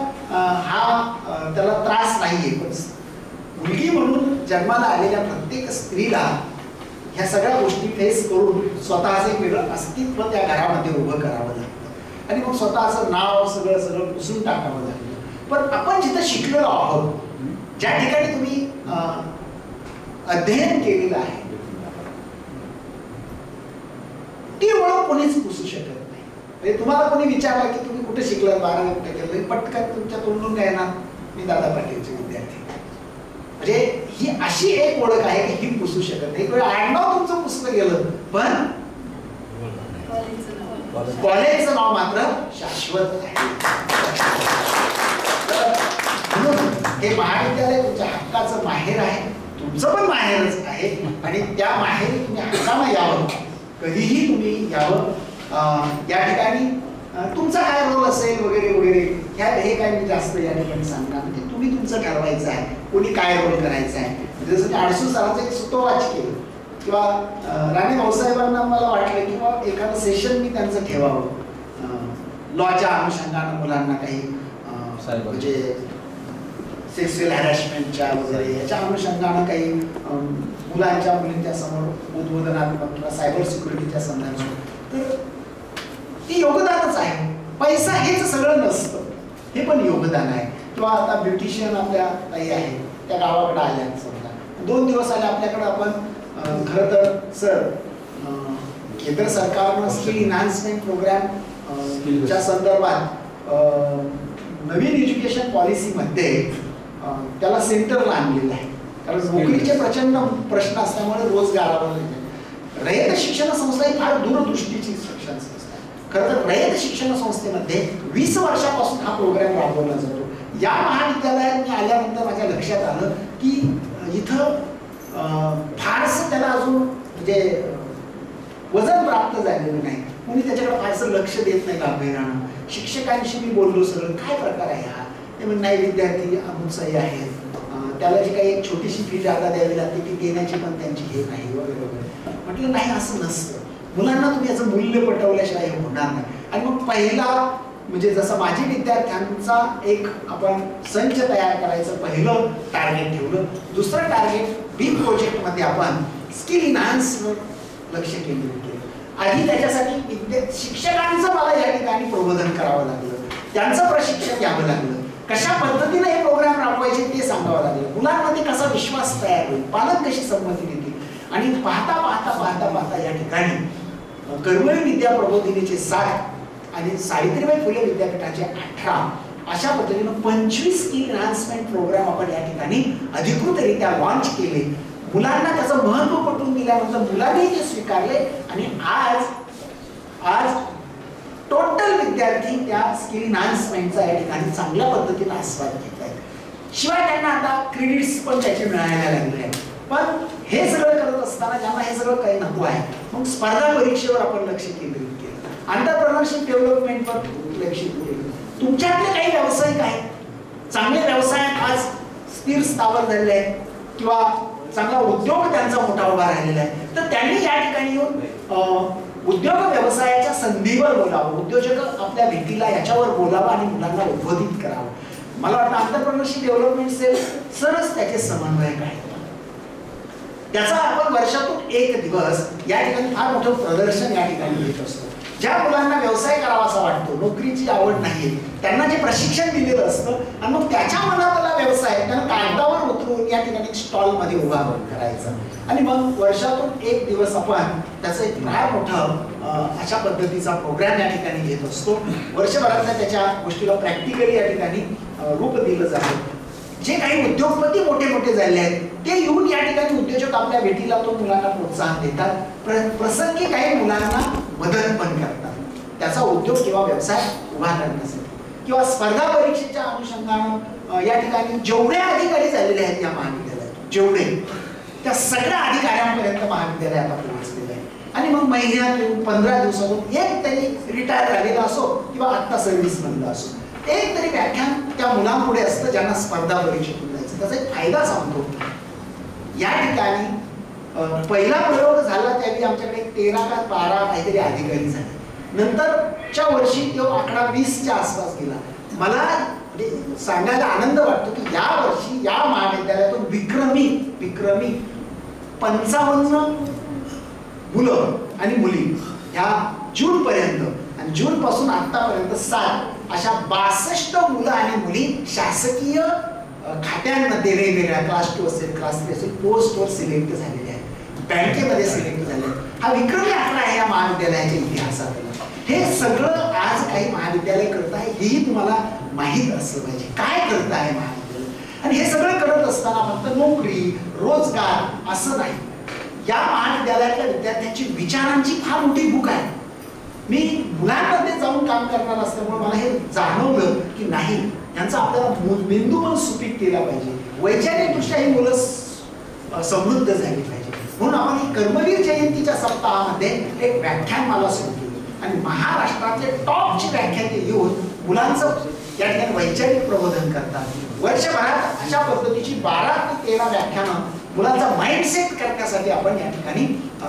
त्याला त्रास नाहीये, पण मुलगी म्हणून जन्माला आलेल्या प्रत्येक स्त्रीला ह्या सगळ्या गोष्टी फेस करून स्वतःचं एक वेगळं अस्तित्व त्या घरामध्ये उभं करावं लागतं आणि मग स्वतःचं नाव सगळं पुसून टाकावं लागतं. पण आपण जिथं शिकलेलो आहोत, ज्या ठिकाणी तुम्ही अध्ययन केलेलं आहे, ती ओळख कोणीच पुसू शकत नाही. म्हणजे तुम्हाला कोणी विचारलं की तुम्ही कुठे शिकलात, 12वी कुठे केलं, पटकन तुमच्या तोंडून येणार मी दादा पाटीलचे विद्यार्थी. म्हणजे ही अशी एक ओळख आहे की ही पुसू शकत नाही. आडनाव तुमचं पुसलं गेलं, पण कॉलेजचं नाव मात्र शाश्वत आहे. म्हणून हे महाविद्यालय तुमच्या हक्काचं माहेर आहे, तुमचं पण माहेरच आहे आणि त्या माहेरी तुम्ही हक्कानं यावं, कधीही तुम्ही यावं. या ठिकाणी तुमचा काय रोल असेल वगैरे वगैरे हे काय मी जास्त या ठिकाणी सांगणार. म्हणजे तुम्ही तुमचं ठरवायचं आहे कोणी काय रोल करायचा आहे. जसं की आडसू सरांचं एक सुतोवाच केलं किंवा राणे भाऊसाहेबांना मला वाटलं किंवा एखादं सेशन मी त्यांचं ठेवावं लॉच्या अनुषंगानं मुलांना काही म्हणजे सेक्शुअल हॅरॅसमेंटच्या वगैरे याच्या अनुषंगानं काही मुलांच्या मुलींच्या समोर उद्बोधनात्मक किंवा सायबर सिक्युरिटीच्या संदर्भात. तर ती योगदानच आहे. पैसा हेच सगळं नसतं, हे पण योगदान आहे. किंवा आता ब्युटिशियन आपल्या ताई आहे, त्या गावाकडे आल्या, समजा 2 दिवस आले आपल्याकडे. आपण खरं तर सर केंद्र सरकारनं स्किल इन्हान्समेंट प्रोग्राम च्या संदर्भात नवीन एज्युकेशन पॉलिसीमध्ये त्याला सेंटरला आणलेलं आहे. कारण नोकरीचे प्रचंड प्रश्न असल्यामुळे रोजगारावर रयत शिक्षण संस्था ही फार दूरदृष्टीची शिक्षण संस्था आहे. खरं तर रयत शिक्षण संस्थेमध्ये 20 वर्षापासून हा प्रोग्राम राबवला जातो. या महाविद्यालयात मी आल्यानंतर माझ्या लक्षात आलं की इथं फारसं त्याला अजून म्हणजे वजन प्राप्त झालेलं नाही. कोणी त्याच्याकडे फारसं लक्ष देत नाही गांभीर्यानं. शिक्षकांशी मी बोललो, सगळं काय प्रकार आहे हा. ते म्हणजे नाही, विद्यार्थी अमुकसाई आहेत, त्याला जी काही एक छोटीशी फी जागा द्यावी लागते ती देण्याची पण त्यांची हे नाही वगैरे वगैरे. म्हटलं नाही, असं नसतं. मुलांना तुम्ही याचं मूल्य पटवल्याशिवाय हे होणार नाही. आणि मग पहिला म्हणजे जसं माझी विद्यार्थ्यांचा एक आपण संच तयार करायचं पहिलं टार्गेट ठेवलं. दुसरं टार्गेट बिग प्रोजेक्टमध्ये आपण स्किल इन्हान्सवर लक्ष केंद्रित केलं. आधी त्याच्यासाठी शिक्षकांचं मला या ठिकाणी प्रबोधन करावं लागलं, त्यांचं प्रशिक्षण घ्यावं लागलं, कशा पद्धतीने हे प्रोग्राम राबवायचे ते सांगावं लागलं, मुलांमध्ये कसा विश्वास तयार होईल, पालक कशी संमती देतील. आणि पाहता पाहता पाहता पाहता या ठिकाणी कर्मवीर विद्या प्रबोधिनीचे 7 आणि सावित्रीबाई फुले विद्यापीठाचे 18 अशा पद्धतीनं 25 स्किल एनहान्समेंट प्रोग्राम आपण या ठिकाणी अधिकृतरित्या लॉन्च केले. मुलांना त्याचं महत्व पटवून दिल्यानंतर मुलांनी ते स्वीकारले आणि आज टोटल विद्यार्थी त्या स्किल एनहान्समेंटचा या ठिकाणी चांगल्या पद्धतीने आस्वाद घेत आहेत. शिवाय त्यांना आता क्रेडिट्स पण त्याचे मिळायला लागले आहेत. पण हे सगळं करत असताना ज्यांना हे सगळं काही नको आहे, मग स्पर्धा परीक्षेवर आपण लक्ष केंद्रित केलं, एंटरप्रेन्योरशिप डेव्हलपमेंटवर लक्ष केलं. तुमच्यातले काही व्यावसायिक आहेत, चांगले व्यवसायात आज स्थिर स्थावर झालेले आहेत किंवा चांगला उद्योग त्यांचा मोठा उभा राहिलेला आहे, तर त्यांनी या ठिकाणी येऊन उद्योग व्यवसायाच्या संधीवर बोलावं, उद्योजक आपल्या भेटीला याच्यावर बोलावं आणि मुलांना उद्बोधित करावं. मला वाटतं एंटरप्रेन्योरशिप डेव्हलपमेंट सेल सरच त्याचे समन्वयक आहेत. त्याचा आपण वर्षातून 1 दिवस या ठिकाणी फार मोठं प्रदर्शन या ठिकाणी घेत असतो. ज्या मुलांना व्यवसाय करावासा वाटतो, नोकरीची आवड नाही, त्यांना जे प्रशिक्षण दिलेलं असतं आणि मग त्याच्या मनातला व्यवसाय त्यांना कागदावर उतरवून या ठिकाणी स्टॉलमध्ये उभा करायचा आणि मग वर्षातून 1 दिवस आपण त्याचं एक फार मोठं अशा पद्धतीचा प्रोग्राम या ठिकाणी घेत असतो. वर्षभरातल्या त्याच्या गोष्टीला प्रॅक्टिकली या ठिकाणी रूप दिलं जातं. जे काही उद्योगपती मोठे मोठे झाले आहेत ते येऊन या ठिकाणी उद्योजक आपल्या भेटीला तो मुलांना प्रोत्साहन देतात, प्रसंगी काही मुलांना मदत पण करतात त्याचा उद्योग किंवा व्यवसाय उभा करण्यासाठी. किंवा स्पर्धा परीक्षेच्या अनुषंगानं या ठिकाणी जेवढे अधिकारी झालेले आहेत या महाविद्यालयात, जेवढे त्या सगळ्या अधिकाऱ्यांपर्यंत महाविद्यालय आता पोहोचलेलं आहे. आणि मग महिन्यातून 15 दिवसातून एक तरी रिटायर झालेला असो किंवा आत्ता सर्व्हिस मधला असो, एक तरी व्याख्यान त्या मुलांपुढे असतं ज्यांना स्पर्धा परीक्षेतून जायचं. त्याचा एक फायदा सांगतो. या ठिकाणी पहिला प्रयोग झाला त्यावेळी आमच्याकडे 13 का 12 काहीतरी अधिकारी झाले. नंतरच्या वर्षी तो आकडा 20च्या आसपास गेला. मला सांगायला आनंद वाटतो की या वर्षी या महाविद्यालयातून विक्रमी 55 मुलं आणि मुली ह्या जून पर्यंत आणि जून पासून आतापर्यंत 7 अशा 62 मुलं आणि मुली शासकीय खात्यांमध्ये वेगवेगळ्या क्लास 2 असेल, क्लास 3 असेल, पोस्टवर सिलेक्ट झालेले आहेत, बँकेमध्ये सिलेक्ट झाले. हा विक्रमी आकडा आहे या महाविद्यालयाच्या इतिहासात. हे सगळं आज काही महाविद्यालय करत आहे हेही तुम्हाला माहीत असलं पाहिजे. काय करत आहे महाविद्यालय, आणि हे सगळं करत असताना फक्त नोकरी रोजगार असं नाही. या महाविद्यालयातल्या विद्यार्थ्यांची विचारांची फार मोठी भूक आहे. मी मुलांमध्ये जाऊन काम करणार असल्यामुळे मला हे जाणवलं की नाही, यांचा आपल्याला मेंदू पण सुपीक केला पाहिजे. वैचारिकदृष्ट्या ही मुलं समृद्ध झाली पाहिजे. म्हणून आपण कर्मवीर जयंतीच्या सप्ताहामध्ये एक व्याख्यानमाला सुरू केली आणि महाराष्ट्रातले टॉपची व्याख्याने येऊन मुलांचं या ठिकाणी वैचारिक प्रबोधन करतात. वर्षभरात अशा पद्धतीची 12 ते 13 व्याख्यानं मुलांचा माइंडसेट करण्यासाठी आपण या ठिकाणी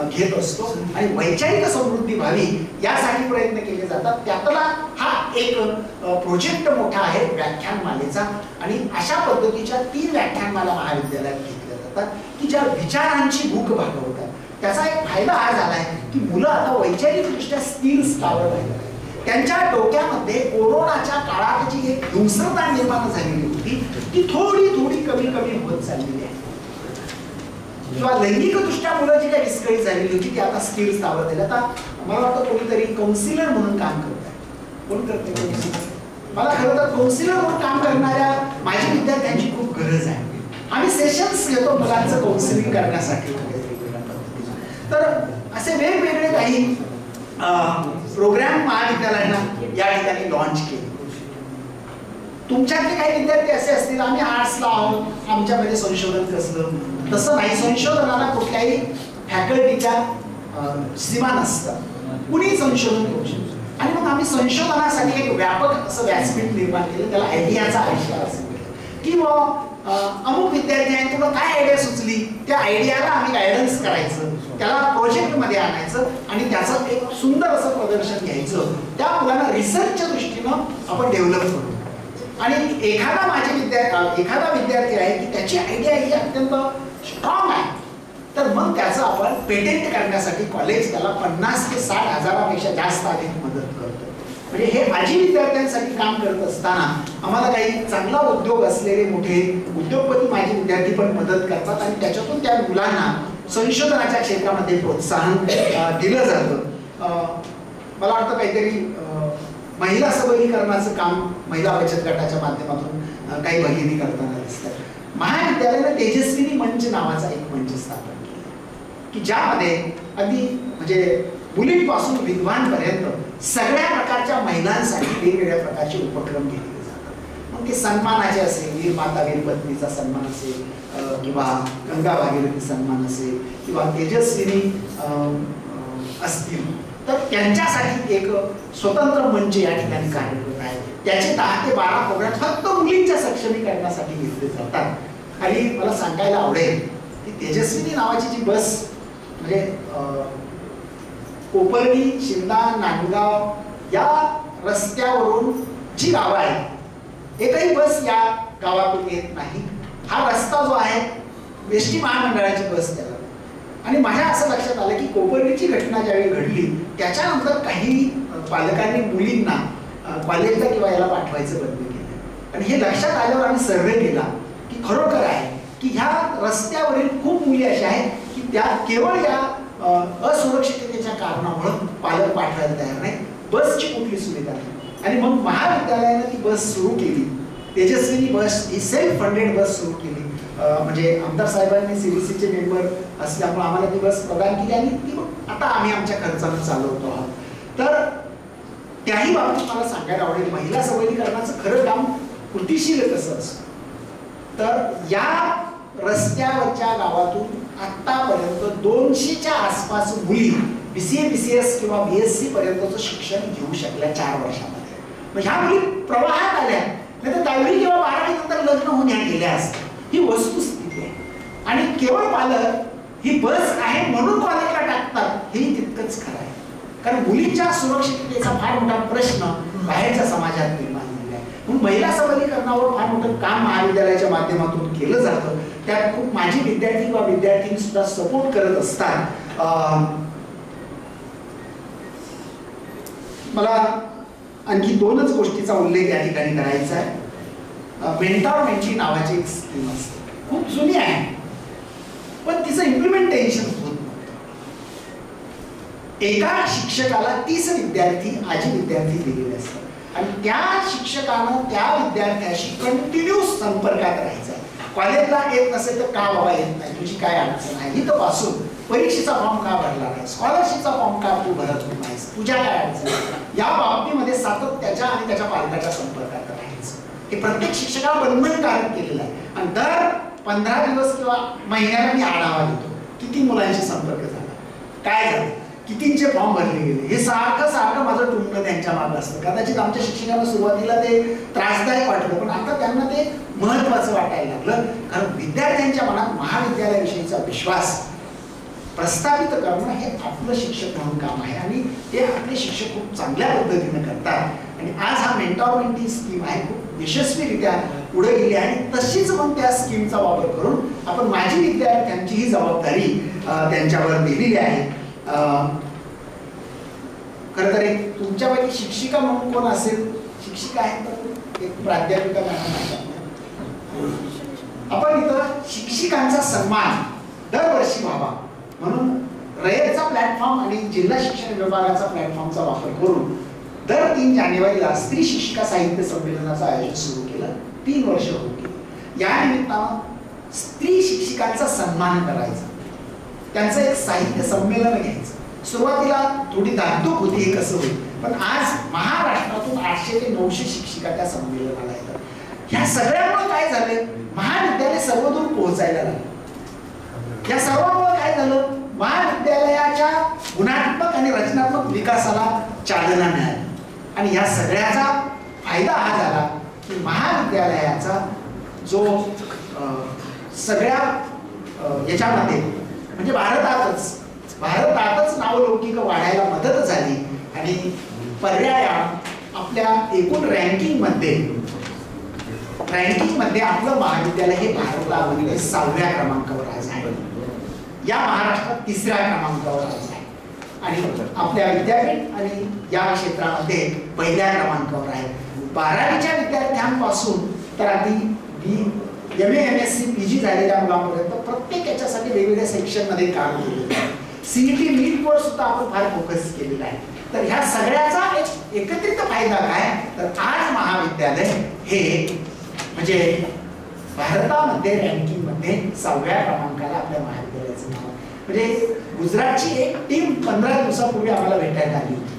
घेत असतो आणि वैचारिक समृद्धी व्हावी यासाठी प्रयत्न केले जातात. त्यातला हा एक प्रोजेक्ट मोठा आहे व्याख्यानमालेचा. आणि अशा पद्धतीच्या 3 व्याख्यानमाला महाविद्यालयात घेतल्या जातात की ज्या विचारांची भूक भागवतात. त्याचा एक फायदा हा झाला आहे की मुलं आता वैचारिकदृष्ट्या स्थिर स्थावर राहिलं आहे. त्यांच्या डोक्यामध्ये कोरोनाच्या काळात जी एक हिंसकता निर्माण झालेली होती ती थोडी थोडी कमी होत चाललेली आहे. किंवा लैंगिकदृष्ट्या मुलं जी काही विस्कळीत झालेली होती ती आता स्थिर स्थावर झाली. आता मला वाटतं कोणीतरी काउन्सिलर म्हणून काम करत आहे. कोण करते काउन्सिलर? मला खरं तर काउन्सिलर म्हणून काम करणाऱ्या माझ्या विद्यार्थ्यांची खूप गरज आहे. आम्ही सेशन्स घेतो मुलांचं काउन्सिलिंग करण्यासाठी. तर असे वेगवेगळे काही प्रोग्राम महाविद्यालयानं या ठिकाणी लॉन्च केले. तुमच्यातले काही विद्यार्थी असे असतील आम्ही आर्ट्सला आहोत, आमच्यामध्ये संशोधन कसलं, तसं नाही. संशोधनाला कुठल्याही फॅकल्टीच्या सीमा नसतात, कुणी संशोधन करू शकतो. आणि मग आम्ही संशोधनासाठी एक व्यापक असं व्यासपीठ निर्माण केलं, त्याला आयडियाचा आविष्कार असं केलं की अमुक विद्यार्थी आहे, तुला काय आयडिया सुचली त्या आयडियाला आम्ही गायडन्स करायचं, त्याला प्रोजेक्टमध्ये आणायचं आणि त्याचं एक सुंदर असं प्रदर्शन घ्यायचं. त्या मुलांना रिसर्चच्या दृष्टीनं आपण डेव्हलप करू. आणि एखादा विद्यार्थी आहे की त्याची आयडिया ही अत्यंत स्ट्रॉंग आहे, तर मग त्याचं आपण पेटेंट करण्यासाठी कॉलेज त्याला 50 ते 60 हजारापेक्षा जास्त अधिक मदत करतो. म्हणजे हे माजी विद्यार्थ्यांसाठी काम करत असताना आम्हाला काही चांगला उद्योग असलेले मोठे उद्योगपती माजी विद्यार्थी पण मदत करतात आणि त्याच्यातून त्या मुलांना संशोधनाच्या क्षेत्रामध्ये प्रोत्साहन दिलं जातं. मला वाटतं काहीतरी महिला सबलीकरणाचं काम महिला बचत गटाच्या माध्यमातून काही भगिनी करताना दिसतात. महाविद्यालयाने तेजस्विनी मंच नावाचा एक मंच स्थापन केला की ज्यामध्ये अगदी म्हणजे मुलींपासून विद्वानपर्यंत सगळ्या प्रकारच्या महिलांसाठी वेगवेगळ्या प्रकारचे उपक्रम केले जातात. मग ते सन्मानाचे असेल, वीर माता वीर पत्नीचा सन्मान असेल किंवा गंगा भागीरथी सन्मान असेल किंवा तेजस्विनी असतील, तर त्यांच्यासाठी एक स्वतंत्र मंच या ठिकाणी कार्यरत आहे. त्याचे 10 ते 12 प्रोग्राम फक्त मुलींच्या सक्षमीकरणासाठी घेतले जातात. आणि मला सांगायला आवडेल की तेजस्विनी नावाची जी बस म्हणजे कोपर्डी, शिंदा, नांदगाव या रस्त्यावरून जी गावं आहेत एकही बस या गावातून येत नाही. हा रस्ता जो आहे एसटी महामंडळाची बस त्याला. आणि माझ्या असं लक्षात आलं की कोपर्डीची घटना ज्यावेळी घडली त्याच्यानंतर काही पालकांनी मुलींना कॉलेजला किंवा याला पाठवायचं बंद केलं. आणि हे लक्षात आल्यावर आम्ही सर्वे केला की खरोखर आहे की ह्या रस्त्यावरील खूप मुली अशा आहेत की त्या केवळ या असुरक्षिततेच्या कारणामुळे पालक पाठवायला तयार नाही, बसची कुठली सुविधा नाही. आणि मग महाविद्यालयाने ती बस सुरू केली, तेजस्विनी बस ही सेल्फ फंडेड बस सुरू केली. म्हणजे आमदार साहेबांनी सीबीसीचे मेंबर असल्यामुळे आम्हाला ती बस प्रदान केली आणि ती आता आम्ही आमच्या खर्चानं चालवतो आहोत. तर त्याही बाबतीत मला सांगायला आवडेल महिला सबलीकरणाचं खरं काम कृतीशील कसं असतं. तर या रस्त्यावरच्या गावातून आतापर्यंत 200च्या आसपास मुली BCA BCS किंवा BSc पर्यंतचं शिक्षण घेऊ शकल्या 4 वर्षामध्ये. मग ह्या मुली प्रवाहात आल्या, नाही तर 10वी किंवा 12वी नंतर लग्न होऊन ह्या गेल्या असतात. ही वस्तुस्थिती आहे. आणि केवळ पालक ही बस आहे म्हणून कॉलेजला टाकतात हेही तितकंच खरं आहे. कारण मुलींच्या सुरक्षिततेचा फार मोठा प्रश्न बाहेरच्या समाजात निर्माण झाला आहे. म्हणून महिला सबलीकरणावर फार मोठं काम महाविद्यालयाच्या माध्यमातून केलं जातं. त्यात खूप माझी विद्यार्थी किंवा विद्यार्थी सुद्धा सपोर्ट करत असतात. मला आणखी 2च गोष्टीचा उल्लेख या ठिकाणी करायचा आहे. मेंटॉरमेंटची नावाची एक स्कीम असते, खूप जुनी आहे, पण तिचं इम्प्लिमेंटेशन होत नव्हतं. एका शिक्षकाला 30 विद्यार्थी आजी विद्यार्थी दिलेले असतात आणि त्या शिक्षकानं त्या विद्यार्थ्याशी कंटिन्यू संपर्कात राहायचं. कॉलेजला येत नसेल तर का बाबा येत नाही, तुझी काय अडचण आहे, इथं पासून परीक्षेचा फॉर्म का भरला नाही, स्कॉलरशिपचा फॉर्म का तू भरत नाहीस, तुझ्या काय अडचण आहे, या बाबतीमध्ये सातत्याच्या आणि त्याच्या पालकाच्या संपर्कात राहायचं. हे प्रत्येक शिक्षकाला बंधनकारक केलेलं आहे. आणि दर 15 दिवस किंवा महिन्याला मी आढावा देतो, किती मुलांशी संपर्क झाला, काय झालं, कितींचे फॉर्म भरले गेले, हे सारखं माझं टुमणं त्यांच्या मागं असतं. कदाचित आमच्या शिक्षकांना सुरुवातीला ते त्रासदायक वाटलं, पण आता त्यांना ते महत्वाचं वाटायला लागलं. कारण विद्यार्थ्यांच्या मनात महाविद्यालयाविषयीचा विश्वास प्रस्थापित करणं हे आपलं शिक्षक म्हणून काम आहे आणि ते आपले शिक्षक खूप चांगल्या पद्धतीने करतात. आणि आज हा मेंटॉरमेंट ही स्कीम आहे, खूप यशस्वीरित्या पुढे गेली आणि तशीच मग त्या स्कीमचा वापर करून आपण माझी विद्यार्थ्यांची ही जबाबदारी त्यांच्यावर दिलेली आहे. खरं तर एक तुमच्यापैकी शिक्षिका म्हणून कोण असेल, शिक्षिका आहेत तर एक प्राध्यापिका मॅडम. आपण इथं शिक्षिकांचा सन्मान दरवर्षी व्हावा म्हणून रयतचा प्लॅटफॉर्म आणि जिल्हा शिक्षण विभागाचा प्लॅटफॉर्मचा वापर करून दर 3 जानेवारीला स्त्री शिक्षिका साहित्य संमेलनाचं आयोजन सुरू केलं. 3 वर्ष होत गेली. या निमित्तानं स्त्री शिक्षिकांचा सन्मान करायचा, त्यांचं एक साहित्य संमेलन घ्यायचं. सुरुवातीला थोडी धाकधूक होती हे कसं होईल, पण आज महाराष्ट्रातून 800 ते 900 शिक्षिका त्या संमेलनाला येतात. ह्या सगळ्यामुळे काय झालं, महाविद्यालय सर्वदूर पोहोचायला लागलं. या सर्वांमुळे काय झालं, महाविद्यालयाच्या गुणात्मक आणि रचनात्मक विकासाला चालना मिळाली. आणि या सगळ्याचा फायदा हा झाला की महाविद्यालयाचा जो सगळ्या याच्यामध्ये म्हणजे भारतातच नावलौकिक वाढायला मदत झाली आणि पर्यायाने आपल्या एकूण रँकिंगमध्ये आपलं महाविद्यालय हे भारतामध्ये 6व्या क्रमांकावर आज आहे. या महाराष्ट्रात 3ऱ्या क्रमांकावर आज आहे आणि आपल्या विद्यापीठ आणि या क्षेत्रामध्ये 1ल्या क्रमांकावर आहे. 12वीच्या विद्यार्थ्यांपासून तर अगदी MA MSc PG झालेल्या मुलांपर्यंत प्रत्येक याच्यासाठी वेगवेगळ्या सेक्शनमध्ये काम केलेलं आहे. CET नीटवर सुद्धा आपण फार फोकस केलेला आहे. तर ह्या सगळ्याचा एक एकत्रित फायदा काय, तर आज महाविद्यालय हे म्हणजे भारतामध्ये रँकिंगमध्ये 6व्या क्रमांकाला आपल्या महाविद्यालयाचं नाव. म्हणजे गुजरातची एक टीम 15 दिवसापूर्वी आम्हाला भेटायला आली होती.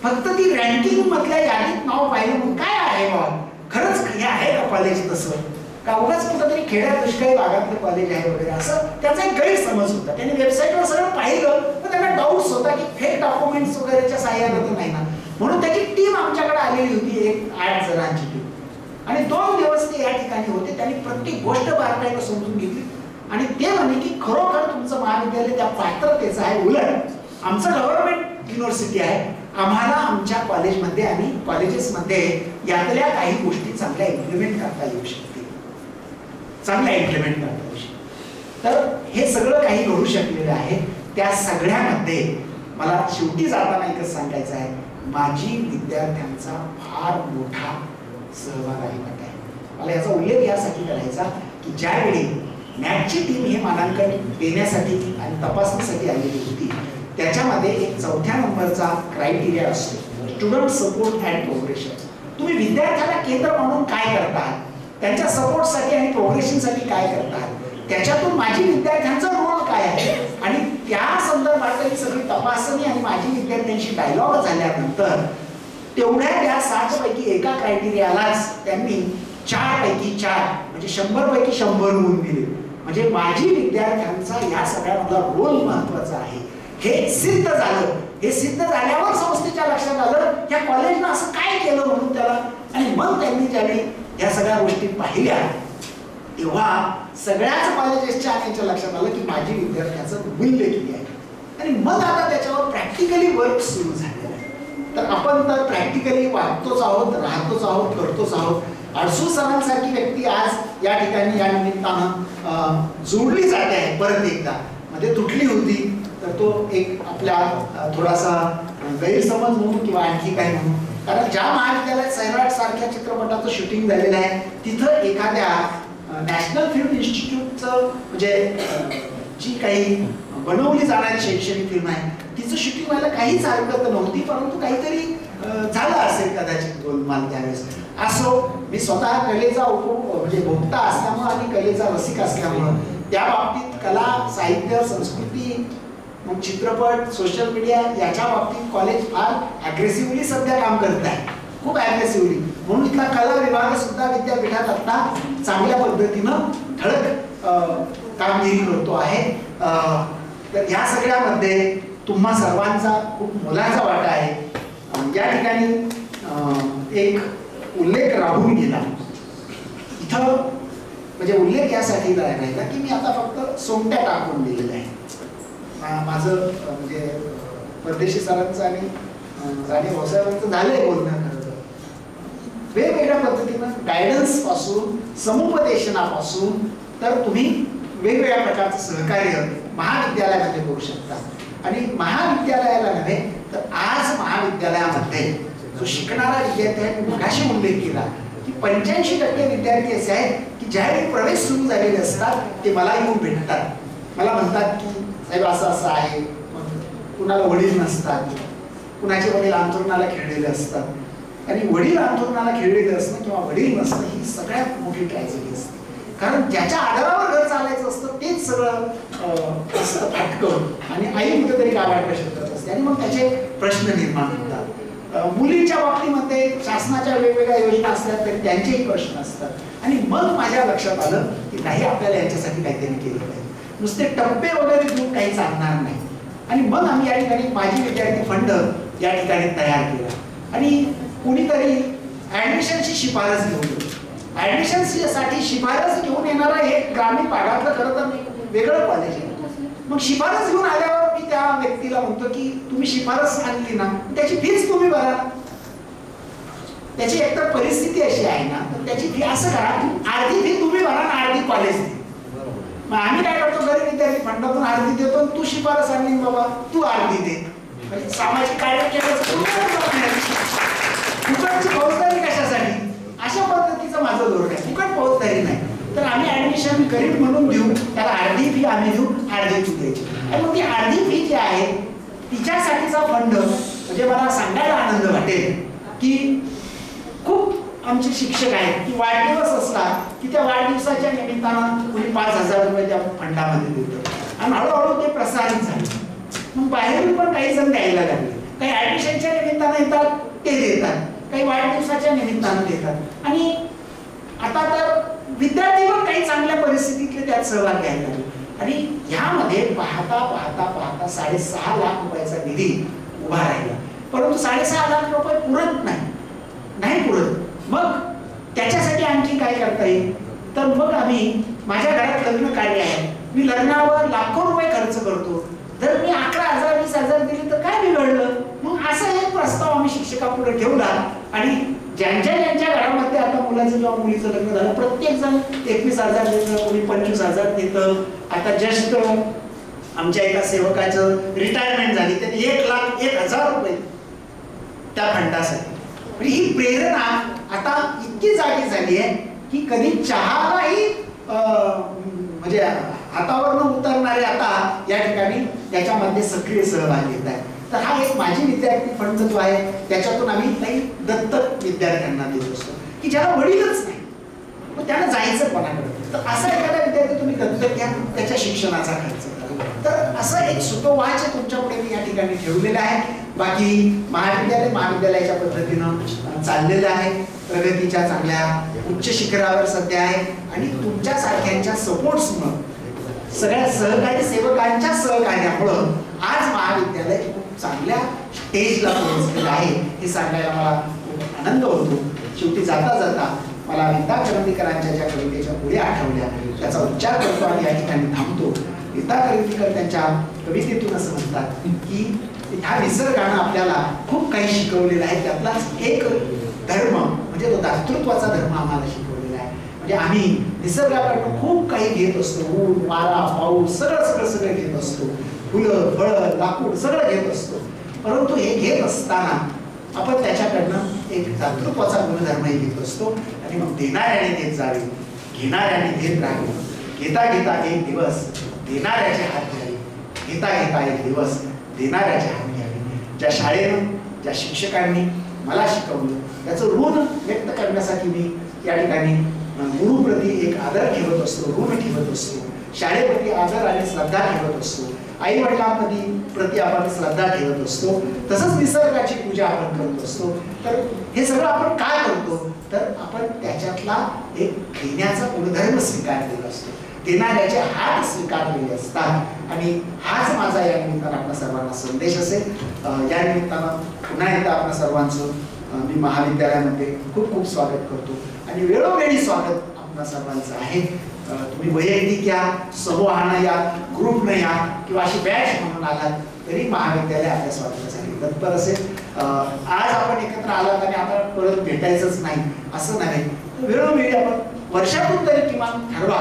फक्त ती रँकिंग मधल्या यादीत नाव पाहिलं म्हणून काय आहे बाबा, खरंच हे आहे का कॉलेज तसं का, उगाच कुठंतरी खेड्यात दुष्काळी भागातलं कॉलेज आहे वगैरे असं त्याचा एक गैरसमज होता. त्यांनी वेबसाईटवर सगळं पाहिलं पण त्यांना डाऊट्स होता की फेक डॉक्युमेंट्स वगैरेच्या सहाय्यानं तर नाही ना, म्हणून त्याची टीम आमच्याकडे आलेली होती, एक 8 जणांची टीम. आणि 2 दिवस ते या ठिकाणी होते. त्यांनी प्रत्येक गोष्ट बारकाईनं समजून घेतली आणि ते म्हणे की खरोखर तुमचं महाविद्यालय त्या पात्रतेचं आहे. उलट आमचं गव्हर्नमेंट युनिव्हर्सिटी आहे, आम्हाला आमच्या कॉलेजमध्ये आणि कॉलेजेसमध्ये यातल्या काही गोष्टी चांगल्या इम्प्लिमेंट करता येऊ शकतील, तर हे सगळं काही घडू शकलेलं आहे. त्या सगळ्यामध्ये मला शेवटी जाताना एकच सांगायचं आहे, माझी विद्यार्थ्यांचा फार मोठा सहभाग आहे. मला याचा उल्लेख यासाठी करायचा की ज्यावेळी मॅथची टीम हे मानांकन देण्यासाठी आणि तपासणीसाठी आलेली होती, त्याच्यामध्ये एक 4थ्या नंबरचा क्रायटेरिया असतो, स्टुडंट सपोर्ट अँड प्रोग्रेशन. तुम्ही विद्यार्थ्याला केंद्र म्हणून काय करता, त्यांच्या सपोर्टसाठी आणि प्रोग्रेशनसाठी काय करतात, त्याच्यातून माझी विद्यार्थ्यांचा रोल काय आहे आणि त्या संदर्भातली सगळी तपासणी आणि माझी विद्यार्थ्यांशी डायलॉग झाल्यानंतर तेवढ्या त्या 7 पैकी एका क्रायटेरियालाच त्यांनी 4 पैकी 4 म्हणजे 100 पैकी 100 गुण दिले. म्हणजे माजी विद्यार्थ्यांचा या सगळ्यामधला रोल महत्वाचा आहे हे सिद्ध झालं. हे सिद्ध झाल्यावर संस्थेच्या लक्षात आलं या कॉलेजनं असं काय केलं म्हणून त्याला. आणि मग त्यांनी ज्यावेळी या सगळ्या गोष्टी पाहिल्या तेव्हा सगळ्याच कॉलेजेसच्या यांच्या लक्षात आलं की माजी विद्यार्थ्याचं मूल्य किती आहे. आणि मग आता त्याच्यावर प्रॅक्टिकली वर्क सुरू झालेलं आहे. तर आपण तर प्रॅक्टिकली वागतोच आहोत, राहतोच आहोत, करतोच आहोत. अडसू सरांसारखी व्यक्ती आज या ठिकाणी या निमित्तानं जोडली जाते आहे. परत एकदा मध्ये तुटली होती तर तो एक आपल्या थोडासा गैरसमज म्हणून किंवा आणखी काही म्हणून, कारण ज्या महाविद्यालयात सैराट सारख्या चित्रपटाचं शूटिंग झालेलं आहे तिथं एखाद्या नॅशनल फिल्म इन्स्टिट्यूटचं म्हणजे जी काही बनवली जाणारी शैक्षणिक फिल्म आहे तिचं शूटिंग व्हायला काहीच हरकत नव्हती, परंतु काहीतरी झालं असेल कदाचित गोलमाल त्यावेळेस. असो, मी स्वतः कलेचा म्हणजे भोक्ता असल्यामुळं आणि कलेचा रसिक असल्यामुळं त्या बाबतीत कला, साहित्य, संस्कृती, मग चित्रपट, सोशल मीडिया याच्या बाबतीत कॉलेज फार ॲग्रेसिव्हली सध्या काम करत आहे, खूप ॲग्रेसिव्हली. म्हणून इथला कला विभाग सुद्धा विद्यापीठात आता चांगल्या पद्धतीनं ठळक कामगिरी करतो आहे. तर या सगळ्यामध्ये तुम्हा सर्वांचा खूप मोलाचा वाटा आहे. या ठिकाणी एक उल्लेख राहून गेला इथं, म्हणजे उल्लेख यासाठी राहिला की मी आता फक्त सोंगट्या टाकून दिलेल्या आहे. माझं म्हणजे परदेशी सरांचं आणि राणे भाऊसाहेबांचं झालंय बोलणं. वेगवेगळ्या पद्धतीनं गायडन्स पासून, समुपदेशनापासून तर तुम्ही वेगवेगळ्या प्रकारचं सहकार्य महाविद्यालयामध्ये करू शकता. आणि महाविद्यालयाला नव्हे तर आज महाविद्यालयामध्ये जो शिकणारा विद्यार्थी आहे, मगाशी उल्लेख केला की 85% विद्यार्थी असे आहेत की ज्यावेळी प्रवेश सुरू झालेले असतात ते मला येऊन भेटतात, मला म्हणतात की साहेब असं असं आहे. कुणाला वडील नसतात, कुणाचे वडील अंथरुणाला खेळलेले असतात. आणि वडील अंथरुणाला खेळलेले असणं किंवा वडील नसणं ही सगळ्यात मोठी ट्रॅजेडी असते, कारण ज्याच्या आधारावर घर चालायचं असतं तेच सगळं असतं फाटकं आणि आई कुठेतरी गावाकडे शोधत असते आणि मग त्याचे प्रश्न निर्माण होतात. मुलींच्या बाबतीमध्ये शासनाच्या वेगवेगळ्या योजना असतात तरी त्यांचेही प्रश्न असतात. आणि मग माझ्या लक्षात आलं की नाही, आपल्याला यांच्यासाठी काहीतरी केलं पाहिजे. नुसते टप्पे वगैरे देऊन काही चालणार नाही. आणि मग आम्ही या ठिकाणी माजी विद्यार्थी फंड या ठिकाणी तयार केला आणि कुणीतरी ऍडमिशनची शिफारस घेऊन येतो. ऍडमिशनसाठी शिफारस घेऊन येणारा एक ग्रामीण भागातलं खरं तर वेगळं कॉलेज आहे. मग शिफारस घेऊन आल्यावर मी त्या व्यक्तीला म्हणतो की तुम्ही शिफारस आणली ना, त्याची फीच तुम्ही भरा. त्याची एकतर परिस्थिती अशी आहे ना, तर त्याची फी असं करा, अर्धी फी तुम्ही भरा आणि अर्धी कॉलेज दे. मग आम्ही काय करतो, गरीब विद्यार्थी फंडातून अर्धी देतो, तू शिफारस आणली बाबा तू अर्धी दे. म्हणजे सामाजिक कार्य केलं फुकटची फौजदारी कशासाठी, अशा पद्धतीचं माझं धोरण आहे. फुकट फौजदारी नाही, तर आम्ही ऍडमिशन गरीब म्हणून देऊ, त्याला अर्धी फी आम्ही देऊ, अर्धी तू द्यायची. आणि मग ती अर्धी फी जी आहे तिच्यासाठीचा फंड म्हणजे मला सांगायला आनंद वाटेल की खूप आमचे शिक्षक आहेत की वाढदिवस असला की त्या वाढदिवसाच्या निमित्तानं कोणी 5,000 रुपये त्या फंडामध्ये देतं आणि हळूहळू ते प्रसारित झाले. मग बाहेरून पण काही जण द्यायला लागले. काही ऍडमिशनच्या निमित्तानं येतात ते देतात, काही वाढदिवसाच्या निमित्तानं देतात. आणि आता तर विद्यार्थी पण काही चांगल्या परिस्थितीतले त्यात सहभाग घ्यायला लागले. आणि ह्यामध्ये पाहता पाहता पाहता 6.5 लाख रुपयाचा निधी उभा राहिला. परंतु 6.5 लाख रुपये पुरत नाही पुरत. मग त्याच्यासाठी आणखी काय करता येईल, तर मग आम्ही, माझ्या घरात लग्न कार्य आहे, मी लग्नावर लाखो रुपये खर्च करतो, जर मी 11,000 20,000 दिले तर काय बिघडलं. मग असा एक प्रस्ताव आम्ही शिक्षकापुढे ठेवला आणि ज्यांच्या घरामध्ये आता मुलाचं किंवा मुलीचं लग्न झालं प्रत्येक जण 21,000 देतं, कोणी 25,000 देतं. आता जस्ट आमच्या एका सेवकाचं रिटायरमेंट झाली, त्यांनी 1,01,000 रुपये त्या फंडासाठी. ही प्रेरणा आता इतकी जागी झाली आहे की कधी चहालाही म्हणजे हातावरनं उतरणारे आता या ठिकाणी त्याच्यामध्ये सक्रिय सहभाग घेत आहेत. तर हा एक माजी विद्यार्थी फंड जो आहे त्याच्यातून आम्ही काही दत्तक विद्यार्थ्यांना देत असतो की ज्याला वडीलच नाही, मग त्याला जायचं कोणाकडे. तर असा एखादा विद्यार्थी तुम्ही दत्तक घ्या, त्याच्या शिक्षणाचा खर्च करा. तर असं एक सुतोवाच तुमच्यापुढे मी या ठिकाणी ठेवलेलं आहे. बाकी महाविद्यालयाच्या पद्धतीनं चाललेलं आहे, प्रगतीच्या चांगल्या उच्च शिखरावर सध्या आहे आणि तुमच्या सारख्यांच्या सपोर्ट्समुळे सगळ्या सहकारी सेवकांच्या सहकार्यामुळं आज महाविद्यालय खूप चांगल्या स्टेजला पोहोचलेलं आहे हे सांगायला मला खूप आनंद होतो. शेवटी जाता जाता मला विद्या करंदीकरांच्या ज्या कवितेच्या पुढे आठवल्या त्याचा उच्चार करतो आणि या ठिकाणी थांबतो. विद्या करंदीकर त्यांच्या कवितेतून असं म्हणतात की ह्या निसर्गानं आपल्याला खूप काही शिकवलेलं आहे. त्यातलाच एक धर्म म्हणजे तो दातृत्वाचा धर्म आम्हाला शिकवलेला आहे. म्हणजे आम्ही निसर्गाकडून खूप काही घेत असतो. ऊन वारा पाऊस सगळं घेत असतो. फुलं फळं लाकूड सगळं घेत असतो. परंतु हे घेत असताना आपण त्याच्याकडनं एक दातृत्वाचा गुणधर्मही घेत असतो आणि मग देणाऱ्याने देत जावे, घेणाऱ्याने देत राहावे. घेता घेता एक दिवस देणाऱ्याचे हात घ्यावे, घेता घेता एक दिवस देणाऱ्याचे हात घ्यावे. ज्या शाळेनं ज्या शिक्षकांनी मला शिकवलं त्याचं ऋण व्यक्त करण्यासाठी मी या ठिकाणी गुरुप्रती एक आदर ठेवत असतो, ऋण ठेवत असतो. शाळेप्रती आदर आणि श्रद्धा ठेवत असतो. आई वडिलांप्रती आपण श्रद्धा ठेवत असतो. तसंच निसर्गाची पूजा आपण करत असतो. तर हे सगळं आपण काय करतो तर आपण त्याच्यातला एक देण्याचा गुणधर्म स्वीकारलेला असतो. देणाऱ्याचे हात स्वीकारलेले असतात आणि हाच माझा या निमित्तानं आपल्या सर्वांना संदेश असेल. या निमित्तानं पुन्हा एकदा आपल्या सर्वांचं मी महाविद्यालयामध्ये खूप खूप स्वागत करतो आणि वेळोवेळी स्वागत आपल्या सर्वांचं आहे. तुम्ही वैयक्तिक या, समूहानं या, ग्रुपनं या किंवा अशी बॅच म्हणून आलात तरी महाविद्यालय आपल्या स्वागतासाठी तत्पर असेल. आज आपण एकत्र आलात आणि आता परत भेटायचंच नाही असं नाही. वेळोवेळी आपण वर्षातून तरी किमान ठरवा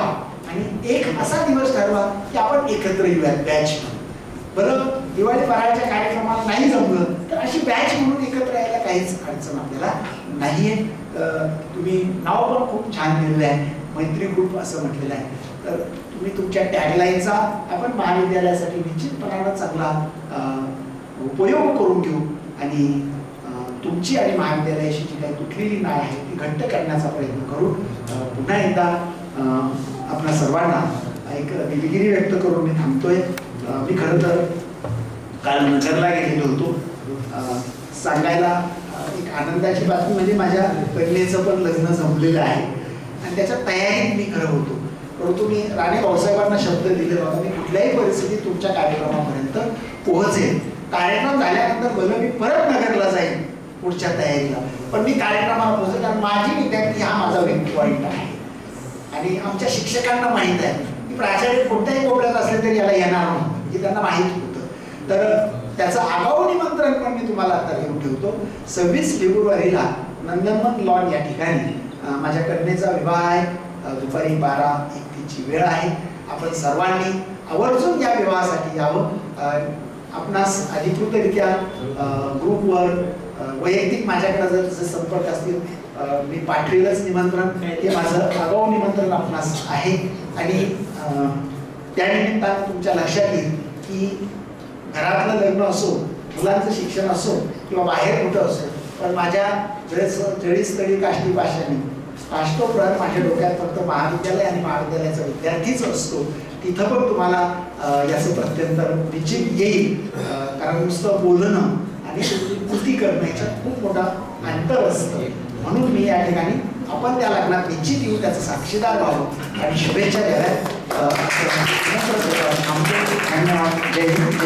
आणि एक असा दिवस ठरवा की आपण एकत्र येऊयात बॅच म्हणून. बरं दिवाळी फराळच्या कार्यक्रमाला नाही जमलं तर अशी बॅच म्हणून एकत्र यायला काहीच अडचण आपल्याला नाहीये. तुम्ही नाव पण खूप छान दिलेलं आहे, मैत्री ग्रुप असं म्हटलेलं आहे. तर तुम्ही तुमच्या टॅगलाईनचा आपण महाविद्यालयासाठी निश्चितपणानं चांगला उपयोग करून घेऊ आणि तुमची आणि महाविद्यालयाशी जी काही तुटलेली नाळ आहे ती घट्ट करण्याचा प्रयत्न करू. पुन्हा एकदा आपल्या सर्वांना एक दिलगिरी व्यक्त करून मी थांबतोय. मी खरं तर काल नगरला गेलेलो होतो. सांगायला एक आनंदाची बातमी म्हणजे माझ्या कन्येचं पण लग्न जमलेलं आहे आणि त्याच्या तयारीत मी खरं होतो. परंतु मी राणे भाऊसाहेबांना शब्द दिले होता मी कुठल्याही परिस्थितीत तुमच्या कार्यक्रमापर्यंत पोहोचेल. कार्यक्रम झाल्यानंतर भलं मी परत नगरला जाईल पुढच्या तयारीला, पण मी कार्यक्रमाला पोहोचेल कारण माझी विद्यार्थी हा माझा वीक पॉईंट आहे. आणि आमच्या शिक्षकांना माहीत आहे की प्राचार्य कोणत्याही कोपऱ्यात असले तरी याला येणार नाही हे त्यांना माहीत होतं. तर त्याचं आगाऊ निमंत्रण पण मी तुम्हाला आता घेऊन ठेवतो. 26 फेब्रुवारीला नंदनवन लॉन या ठिकाणी माझ्या कन्येचा विवाह आहे. दुपारी 12:31ची वेळ आहे. आपण सर्वांनी आवर्जून या विवाहासाठी यावं. आपणास अधिकृतरित्या ग्रुपवर वैयक्तिक माझ्याकडे जर तसे संपर्क असतील मी पाठवेलच निमंत्रण. हे माझं आगाऊ निमंत्रण आपणास आहे आणि त्यानिमित्तानं तुमच्या लक्षात येईल की घरातलं लग्न असो, मुलांचं शिक्षण असो किंवा बाहेर कुठं असो, पण माझ्या जळीस तळी काष्टी पाशाने राष्ट्रोप्रहर माझ्या डोक्यात फक्त महाविद्यालय आणि महाविद्यालयाचा विद्यार्थीच असतो. तिथं पण तुम्हाला याचं प्रत्यंतर निश्चित येईल. कारण नुसतं बोलणं आणि कृती करणं याच्यात खूप मोठा अंतर असतं. म्हणून मी या ठिकाणी आपण त्या लग्नात निश्चित येऊन त्याचं साक्षीदार व्हावं आणि शुभेच्छा द्याव्यात. धन्यवाद. जय हिंद.